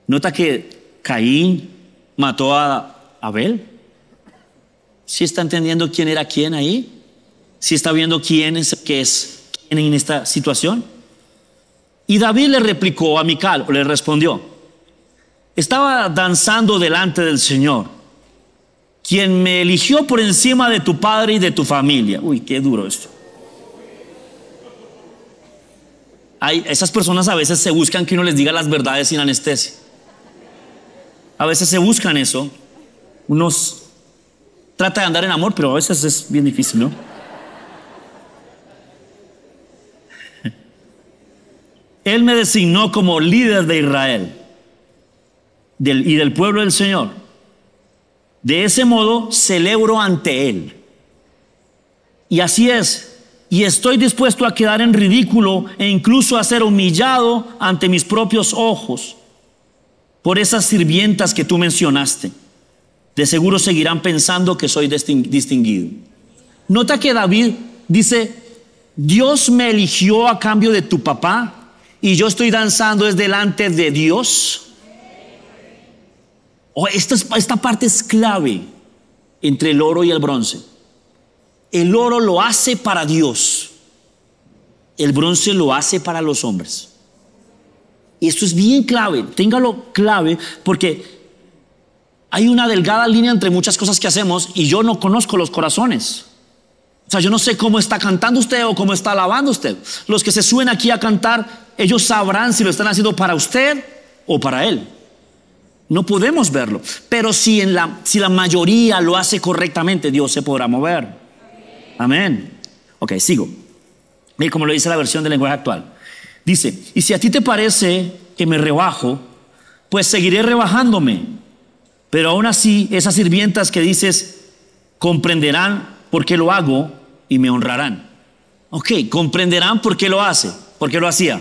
¿Nota que Caín mató a Abel? ¿Sí está entendiendo quién era quién ahí? ¿Sí está viendo quién es quién en esta situación? Y David le replicó a Mical, le respondió: estaba danzando delante del Señor, quien me eligió por encima de tu padre y de tu familia. Uy, qué duro esto. Esas personas a veces se buscan que uno les diga las verdades sin anestesia. A veces se buscan eso. Uno trata de andar en amor, pero a veces es bien difícil, ¿no? Él me designó como líder de Israel y del pueblo del Señor. De ese modo celebro ante Él. Y así es, y estoy dispuesto a quedar en ridículo e incluso a ser humillado ante mis propios ojos por esas sirvientas que tú mencionaste. De seguro seguirán pensando que soy distinguido. Nota que David dice: Dios me eligió a cambio de tu papá y yo estoy danzando es delante de Dios. Esta parte es clave entre el oro y el bronce. El oro lo hace para Dios, el bronce lo hace para los hombres. Y esto es bien clave, téngalo clave, porque hay una delgada línea entre muchas cosas que hacemos y yo no conozco los corazones. O sea, yo no sé cómo está cantando usted o cómo está alabando usted. Los que se suben aquí a cantar, ellos sabrán si lo están haciendo para usted o para él. No podemos verlo, pero si la mayoría lo hace correctamente, Dios se podrá mover. Amén. Ok, sigo. Mira cómo lo dice la versión del lenguaje actual. Dice: y si a ti te parece que me rebajo, pues seguiré rebajándome. Pero aún así, esas sirvientas que dices comprenderán por qué lo hago y me honrarán. Ok, comprenderán por qué lo hace, por qué lo hacía.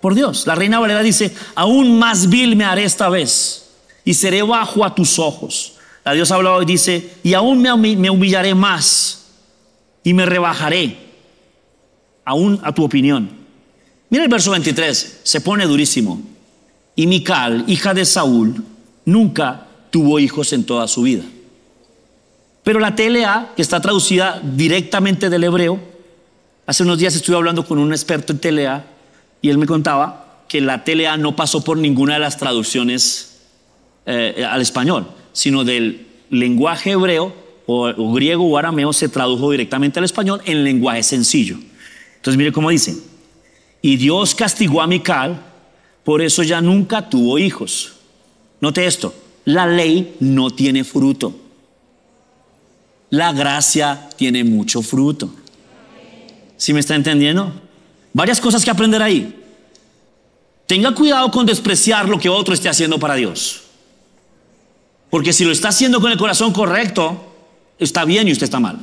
Por Dios. La Reina Valera dice: aún más vil me haré esta vez y seré bajo a tus ojos. La Dios habla hoy, dice: y aún me humillaré más y me rebajaré aún a tu opinión. Mira el verso 23, se pone durísimo. Y Mical, hija de Saúl, nunca tuvo hijos en toda su vida. Pero la TLA, que está traducida directamente del hebreo, hace unos días estuve hablando con un experto en TLA y él me contaba que la TLA no pasó por ninguna de las traducciones al español, sino del lenguaje hebreo o griego o arameo se tradujo directamente al español en lenguaje sencillo. Entonces mire cómo dice: y Dios castigó a Mical, por eso ya nunca tuvo hijos. Note esto: la ley no tiene fruto, la gracia tiene mucho fruto. ¿Sí me está entendiendo? Varias cosas que aprender ahí. Tenga cuidado con despreciar lo que otro esté haciendo para Dios, porque si lo está haciendo con el corazón correcto, está bien y usted está mal.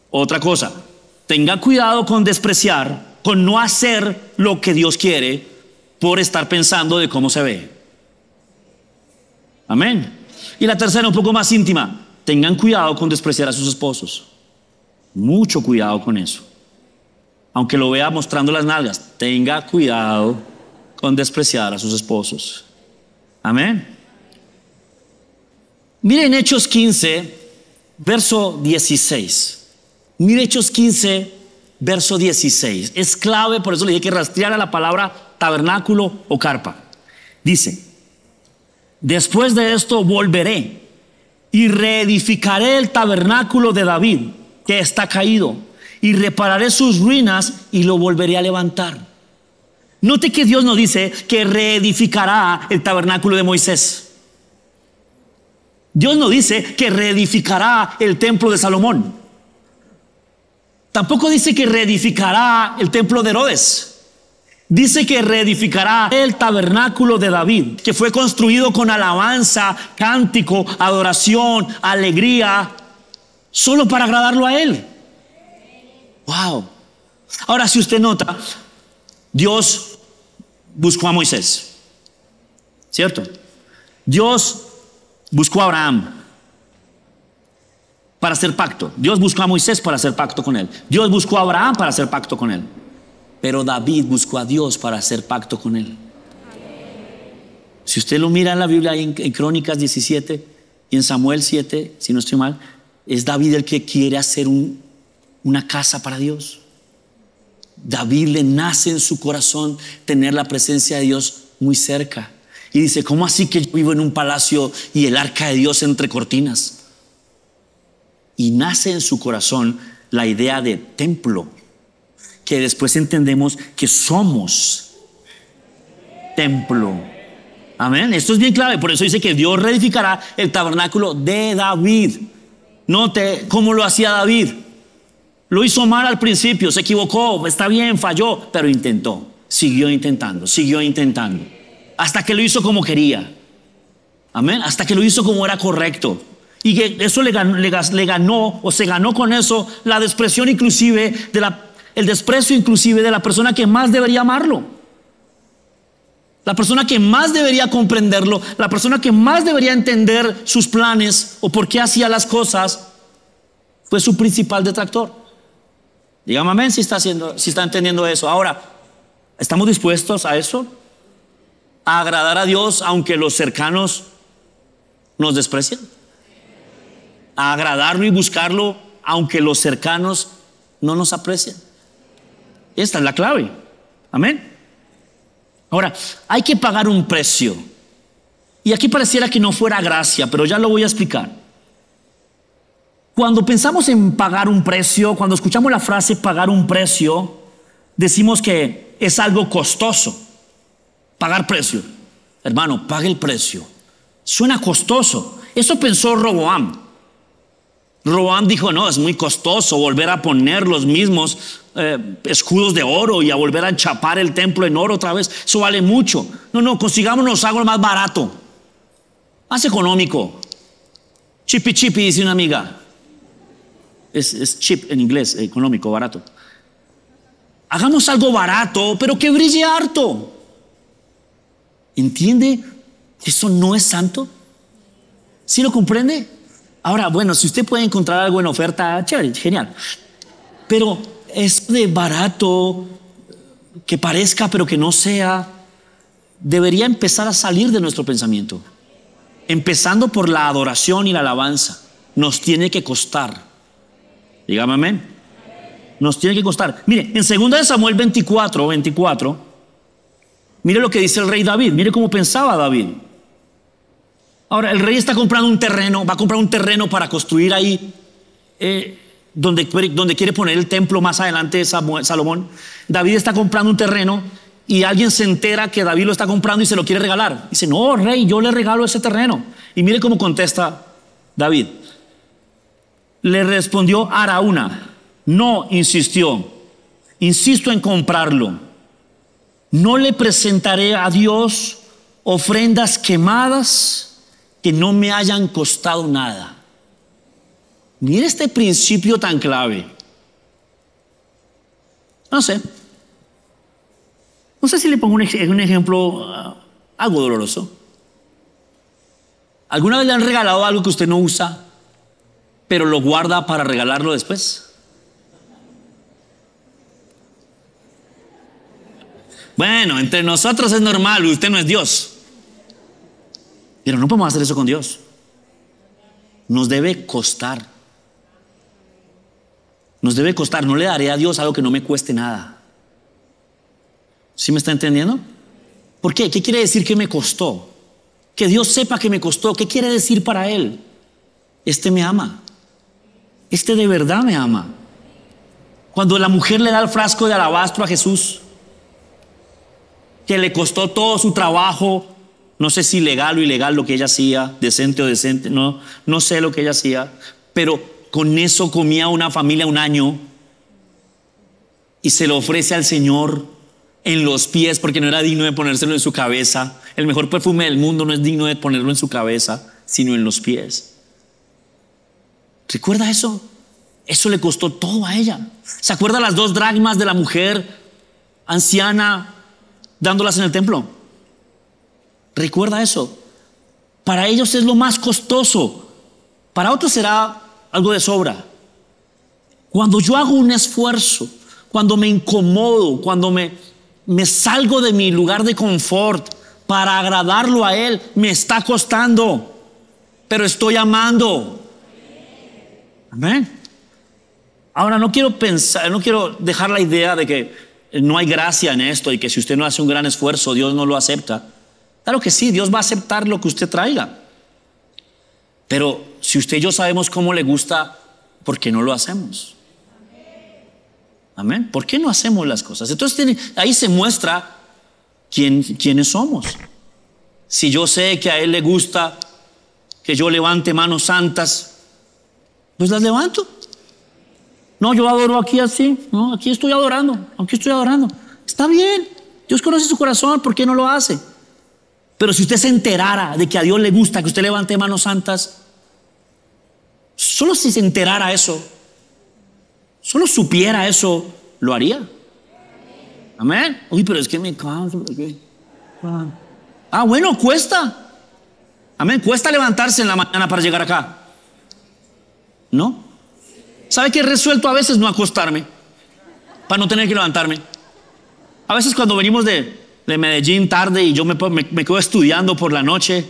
Otra cosa, tenga cuidado con despreciar, con no hacer lo que Dios quiere por estar pensando de cómo se ve. Amén. Y la tercera, un poco más íntima: tengan cuidado con despreciar a sus esposos. Mucho cuidado con eso. Aunque lo vea mostrando las nalgas, tenga cuidado con despreciar a sus esposos. Amén. Miren Hechos 15, verso 16. Mire Hechos 15, verso 16. Es clave, por eso le dije que rastreara la palabra tabernáculo o carpa. Dice: después de esto volveré y reedificaré el tabernáculo de David, que está caído, y repararé sus ruinas y lo volveré a levantar. Note que Dios no dice que reedificará el tabernáculo de Moisés. Dios no dice que reedificará el templo de Salomón. Tampoco dice que reedificará el templo de Herodes. Dice que reedificará el tabernáculo de David, que fue construido con alabanza, cántico, adoración, alegría, solo para agradarlo a él. Wow. Ahora, si usted nota, Dios buscó a Moisés, ¿cierto? Dios buscó a Abraham para hacer pacto. Dios buscó a Moisés para hacer pacto con él. Dios buscó a Abraham para hacer pacto con él. Pero David buscó a Dios para hacer pacto con él. Si usted lo mira en la Biblia, en Crónicas 17 y en Samuel 7, si no estoy mal, es David el que quiere hacer una casa para Dios. David le nace en su corazón tener la presencia de Dios muy cerca. Y dice: ¿cómo así que yo vivo en un palacio y el arca de Dios entre cortinas? Y nace en su corazón la idea de templo, que después entendemos que somos templo. Amén. Esto es bien clave. Por eso dice que Dios reedificará el tabernáculo de David. Note cómo lo hacía David. Lo hizo mal al principio, se equivocó, está bien, falló, pero intentó, siguió intentando, hasta que lo hizo como quería. Amén. Hasta que lo hizo como era correcto. Y que eso le ganó o se ganó con eso la despreciación inclusive el desprecio inclusive de la persona que más debería amarlo. La persona que más debería comprenderlo, la persona que más debería entender sus planes o por qué hacía las cosas, fue su principal detractor. Dígame amén si está entendiendo eso. Ahora, ¿estamos dispuestos a eso? ¿A agradar a Dios aunque los cercanos nos desprecien? ¿A agradarlo y buscarlo aunque los cercanos no nos aprecien? Esta es la clave. Amén. Ahora, hay que pagar un precio. Y aquí pareciera que no fuera gracia, pero ya lo voy a explicar. Cuando pensamos en pagar un precio, cuando escuchamos la frase pagar un precio, decimos que es algo costoso. Pagar precio. Hermano, pague el precio. Suena costoso. Eso pensó Roboam. Roboam dijo, no, es muy costoso volver a poner los mismos escudos de oro y a volver a enchapar el templo en oro otra vez. Eso vale mucho. No, consigámonos algo más barato, más económico. Chippy chippy, dice una amiga. Es cheap en inglés, económico, barato. Hagamos algo barato, pero que brille harto. ¿Entiende? ¿Eso no es santo? ¿Sí lo comprende? Ahora, bueno, si usted puede encontrar algo en oferta, chévere, genial. Pero es de barato, que parezca pero que no sea, debería empezar a salir de nuestro pensamiento. Empezando por la adoración y la alabanza. Nos tiene que costar. Dígame amén. Nos tiene que costar. Mire, en 2 Samuel 24, mire lo que dice el rey David. Mire cómo pensaba David. Ahora, el rey está comprando un terreno, va a comprar un terreno para construir ahí donde quiere poner el templo más adelante de Salomón. David está comprando un terreno y alguien se entera que David lo está comprando y se lo quiere regalar. Dice, no, rey, yo le regalo ese terreno. Y mire cómo contesta David. Le respondió Araúna, no, insistió, insisto en comprarlo. No le presentaré a Dios ofrendas quemadas que no me hayan costado nada. Mire este principio tan clave. No sé si le pongo un ejemplo algo doloroso. ¿Alguna vez le han regalado algo que usted no usa, pero lo guarda para regalarlo después? Bueno, entre nosotros es normal, usted no es Dios. Pero no podemos hacer eso con Dios. Nos debe costar. Nos debe costar. No le daré a Dios algo que no me cueste nada. ¿Sí me está entendiendo? ¿Por qué? ¿Qué quiere decir que me costó? Que Dios sepa que me costó. ¿Qué quiere decir para Él? Este me ama. Este de verdad me ama. Cuando la mujer le da el frasco de alabastro a Jesús, que le costó todo su trabajo, no sé si legal o ilegal lo que ella hacía, decente o decente, no sé lo que ella hacía, pero con eso comía una familia un año y se lo ofrece al Señor en los pies porque no era digno de ponérselo en su cabeza. El mejor perfume del mundo no es digno de ponerlo en su cabeza, sino en los pies. ¿Recuerda eso? Eso le costó todo a ella. ¿Se acuerda las 2 dracmas de la mujer anciana dándolas en el templo? Recuerda eso. Para ellos es lo más costoso. Para otros será algo de sobra. Cuando yo hago un esfuerzo, cuando me incomodo, cuando me salgo de mi lugar de confort para agradarlo a Él, me está costando, pero estoy amando. Amén. Ahora no quiero dejar la idea de que no hay gracia en esto y que si usted no hace un gran esfuerzo, Dios no lo acepta. Claro que sí, Dios va a aceptar lo que usted traiga. Pero si usted y yo sabemos cómo le gusta, ¿por qué no lo hacemos? Amén. ¿Por qué no hacemos las cosas? Entonces ahí se muestra quiénes somos. Si yo sé que a Él le gusta que yo levante manos santas, pues las levanto. No, yo adoro aquí así. No, aquí estoy adorando. Está bien. Dios conoce su corazón. ¿Por qué no lo hace? Pero si usted se enterara de que a Dios le gusta que usted levante manos santas, Solo si se enterara eso, solo supiera eso, lo haría. Amén. Uy, pero es que me canso. Bueno, cuesta. Amén. Cuesta levantarse en la mañana para llegar acá, ¿no? ¿Sabe qué he resuelto a veces? No acostarme para no tener que levantarme. A veces cuando venimos de Medellín tarde y yo me quedo estudiando por la noche,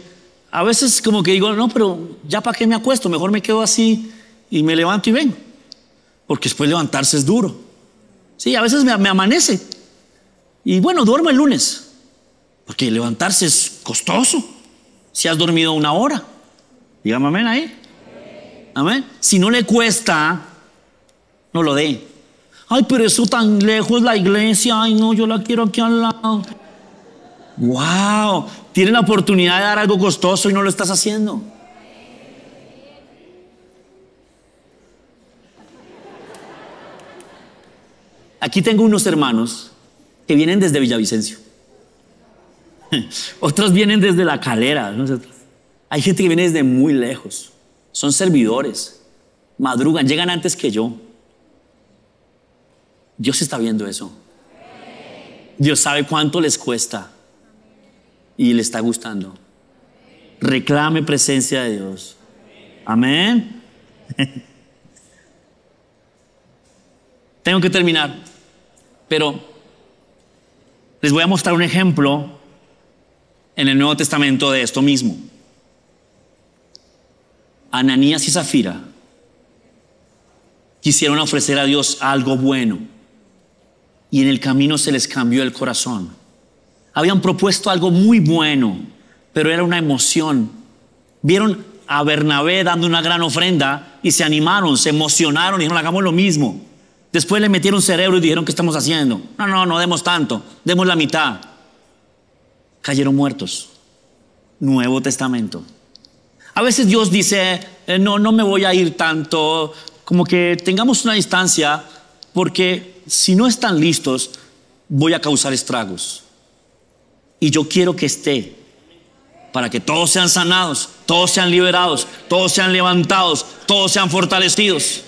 a veces como que digo, no, pero ya para qué me acuesto, mejor me quedo así y me levanto y vengo, porque después levantarse es duro. Sí, a veces me amanece y bueno, duermo el lunes, porque levantarse es costoso si has dormido 1 hora. Dígame amén ahí. Amén. Si no le cuesta, no lo dé. Ay, pero eso tan lejos la iglesia. Ay, no, yo la quiero aquí al lado. Wow, tiene la oportunidad de dar algo costoso y no lo estás haciendo. Aquí tengo unos hermanos que vienen desde Villavicencio. Otros vienen desde La Calera. Hay gente que viene desde muy lejos. Son servidores, madrugan, llegan antes que yo. Dios está viendo eso. Dios sabe cuánto les cuesta y le está gustando. Reclame presencia de Dios. Amén. Tengo que terminar, pero les voy a mostrar un ejemplo en el Nuevo Testamento de esto mismo. Ananías y Zafira quisieron ofrecer a Dios algo bueno y en el camino se les cambió el corazón. Habían propuesto algo muy bueno, pero era una emoción. Vieron a Bernabé dando una gran ofrenda y se animaron, se emocionaron y dijeron, hagamos lo mismo. Después le metieron cerebro y dijeron, ¿qué estamos haciendo? No demos tanto, demos la mitad. Cayeron muertos. Nuevo Testamento. A veces Dios dice, no me voy a ir tanto, como que tengamos una distancia, porque si no están listos, voy a causar estragos. Y yo quiero que esté, para que todos sean sanados, todos sean liberados, todos sean levantados, todos sean fortalecidos.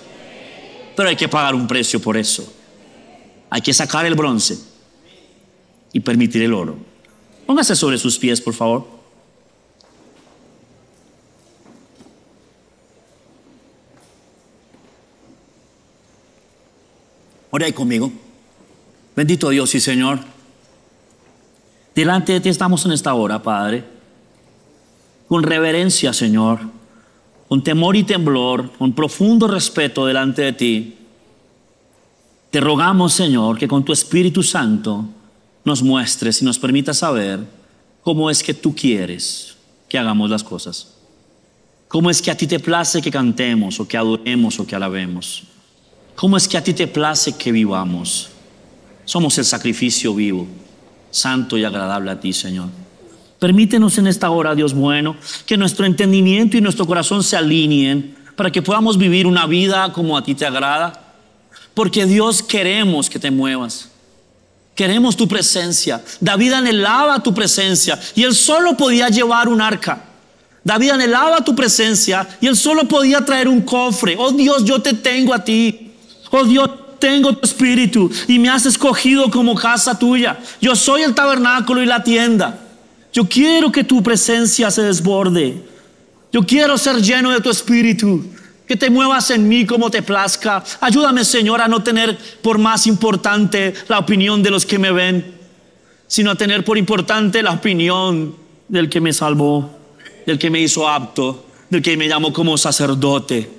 Pero hay que pagar un precio por eso. Hay que sacar el bronce y permitir el oro. Póngase sobre sus pies, por favor. Ora ahí conmigo. Bendito Dios y Señor, delante de ti estamos en esta hora, Padre, con reverencia, Señor, con temor y temblor, con profundo respeto delante de ti. Te rogamos, Señor, que con tu Espíritu Santo nos muestres y nos permitas saber cómo es que tú quieres que hagamos las cosas. Cómo es que a ti te place que cantemos o que adoremos o que alabemos. ¿Cómo es que a ti te place que vivamos? Somos el sacrificio vivo, santo y agradable a ti, Señor. Permítenos en esta hora, Dios bueno, que nuestro entendimiento y nuestro corazón se alineen para que podamos vivir una vida como a ti te agrada. Porque Dios, queremos que te muevas. Queremos tu presencia. David anhelaba tu presencia y él solo podía llevar un arca. David anhelaba tu presencia y él solo podía traer un cofre. Oh Dios, yo te tengo a ti. Oh Dios, tengo tu espíritu y me has escogido como casa tuya. Yo soy el tabernáculo y la tienda. Yo quiero que tu presencia se desborde. Yo quiero ser lleno de tu espíritu. Que te muevas en mí como te plazca. Ayúdame, Señor, a no tener por más importante la opinión de los que me ven, sino a tener por importante la opinión del que me salvó, del que me hizo apto, del que me llamó como sacerdote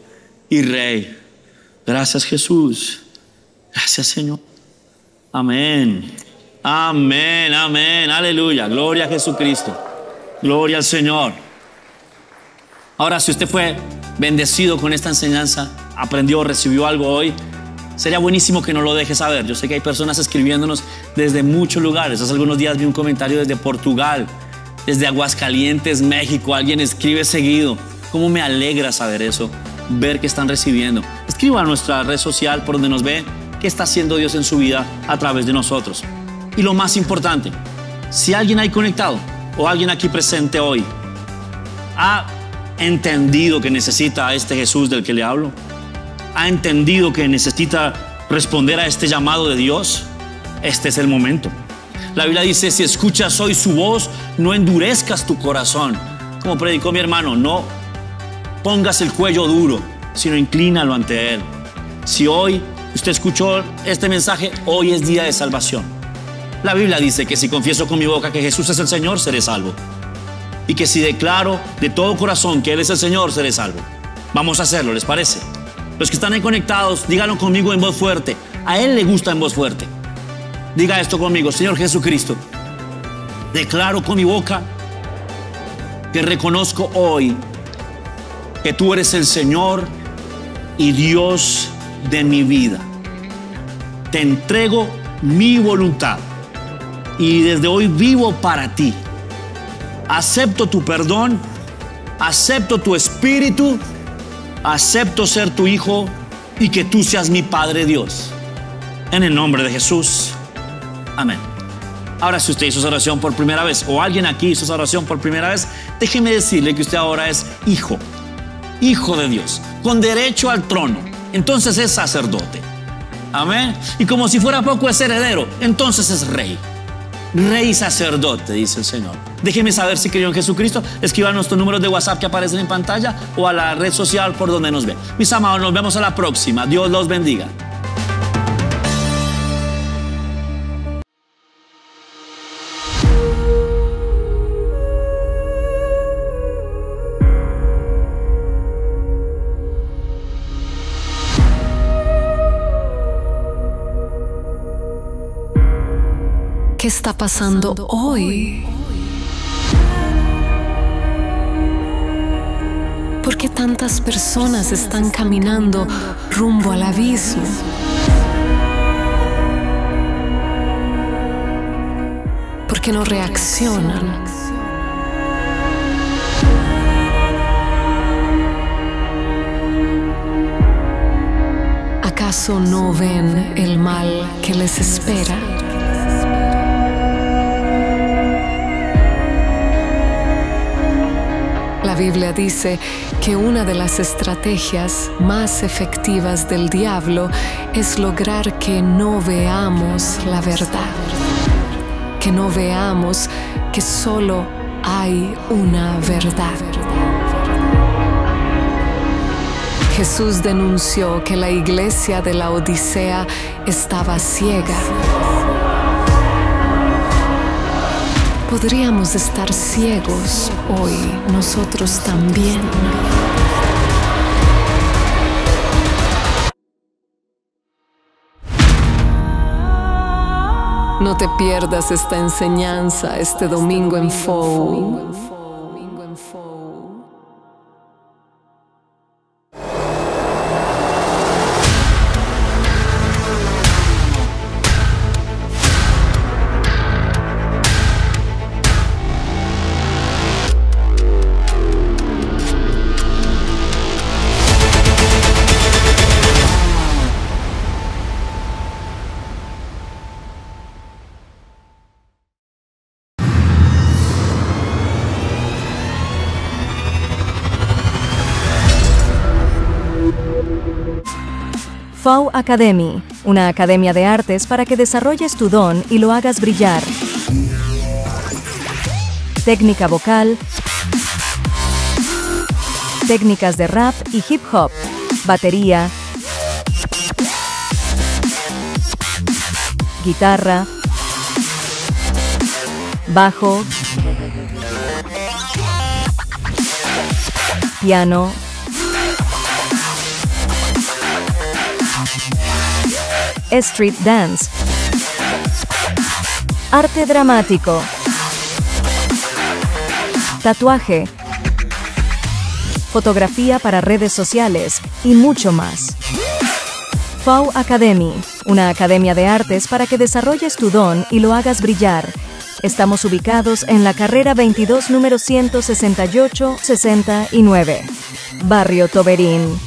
y rey. Gracias, Jesús. Gracias, Señor. Amén. Amén, amén, aleluya. Gloria a Jesucristo. Gloria al Señor. Ahora, si usted fue bendecido con esta enseñanza, aprendió, recibió algo hoy, sería buenísimo que nos lo deje saber. Yo sé que hay personas escribiéndonos desde muchos lugares. Hace algunos días vi un comentario desde Portugal, desde Aguascalientes, México. Alguien escribe seguido. ¿Cómo me alegra saber eso? Ver que están recibiendo. Escriba a nuestra red social por donde nos ve qué está haciendo Dios en su vida a través de nosotros. Y lo más importante, si alguien ahí conectado o alguien aquí presente hoy ha ¿Ha entendido que necesita a este Jesús del que le hablo? ¿Ha entendido que necesita responder a este llamado de Dios? Este es el momento. La Biblia dice, si escuchas hoy su voz, no endurezcas tu corazón. Como predicó mi hermano, no pongas el cuello duro, sino inclínalo ante Él. Si hoy usted escuchó este mensaje, hoy es día de salvación. La Biblia dice que si confieso con mi boca que Jesús es el Señor, seré salvo. Y que si declaro de todo corazón que Él es el Señor, seré salvo. Vamos a hacerlo, ¿les parece? Los que están ahí conectados, díganlo conmigo en voz fuerte. A Él le gusta en voz fuerte. Diga esto conmigo: Señor Jesucristo, declaro con mi boca que reconozco hoy que tú eres el Señor y Dios de mi vida. Te entrego mi voluntad y desde hoy vivo para ti. Acepto tu perdón, acepto tu espíritu, acepto ser tu hijo y que tú seas mi Padre Dios. En el nombre de Jesús. Amén. Ahora, si usted hizo esa oración por primera vez o alguien aquí hizo esa oración por primera vez, déjeme decirle que usted ahora es hijo de Dios, con derecho al trono. Entonces es sacerdote. Amén. Y como si fuera poco, es heredero. Entonces es rey. Rey y sacerdote, dice el Señor. Déjeme saber si creyó en Jesucristo. Escriban nuestros números de WhatsApp que aparecen en pantalla o a la red social por donde nos ve. Mis amados, nos vemos a la próxima. Dios los bendiga. ¿Qué está pasando hoy? ¿Por qué tantas personas están caminando rumbo al abismo? ¿Por qué no reaccionan? ¿Acaso no ven el mal que les espera? La Biblia dice que una de las estrategias más efectivas del diablo es lograr que no veamos la verdad, que no veamos que solo hay una verdad. Jesús denunció que la iglesia de la Odisea estaba ciega. Podríamos estar ciegos hoy nosotros también. No te pierdas esta enseñanza este domingo en FOU. FOU Academy, una academia de artes para que desarrolles tu don y lo hagas brillar. Técnica vocal, técnicas de rap y hip hop, batería, guitarra, bajo, piano, street dance, arte dramático, tatuaje, fotografía para redes sociales y mucho más. FOU Academy, una academia de artes para que desarrolles tu don y lo hagas brillar. Estamos ubicados en la carrera 22, número 168-69, Barrio Toberín.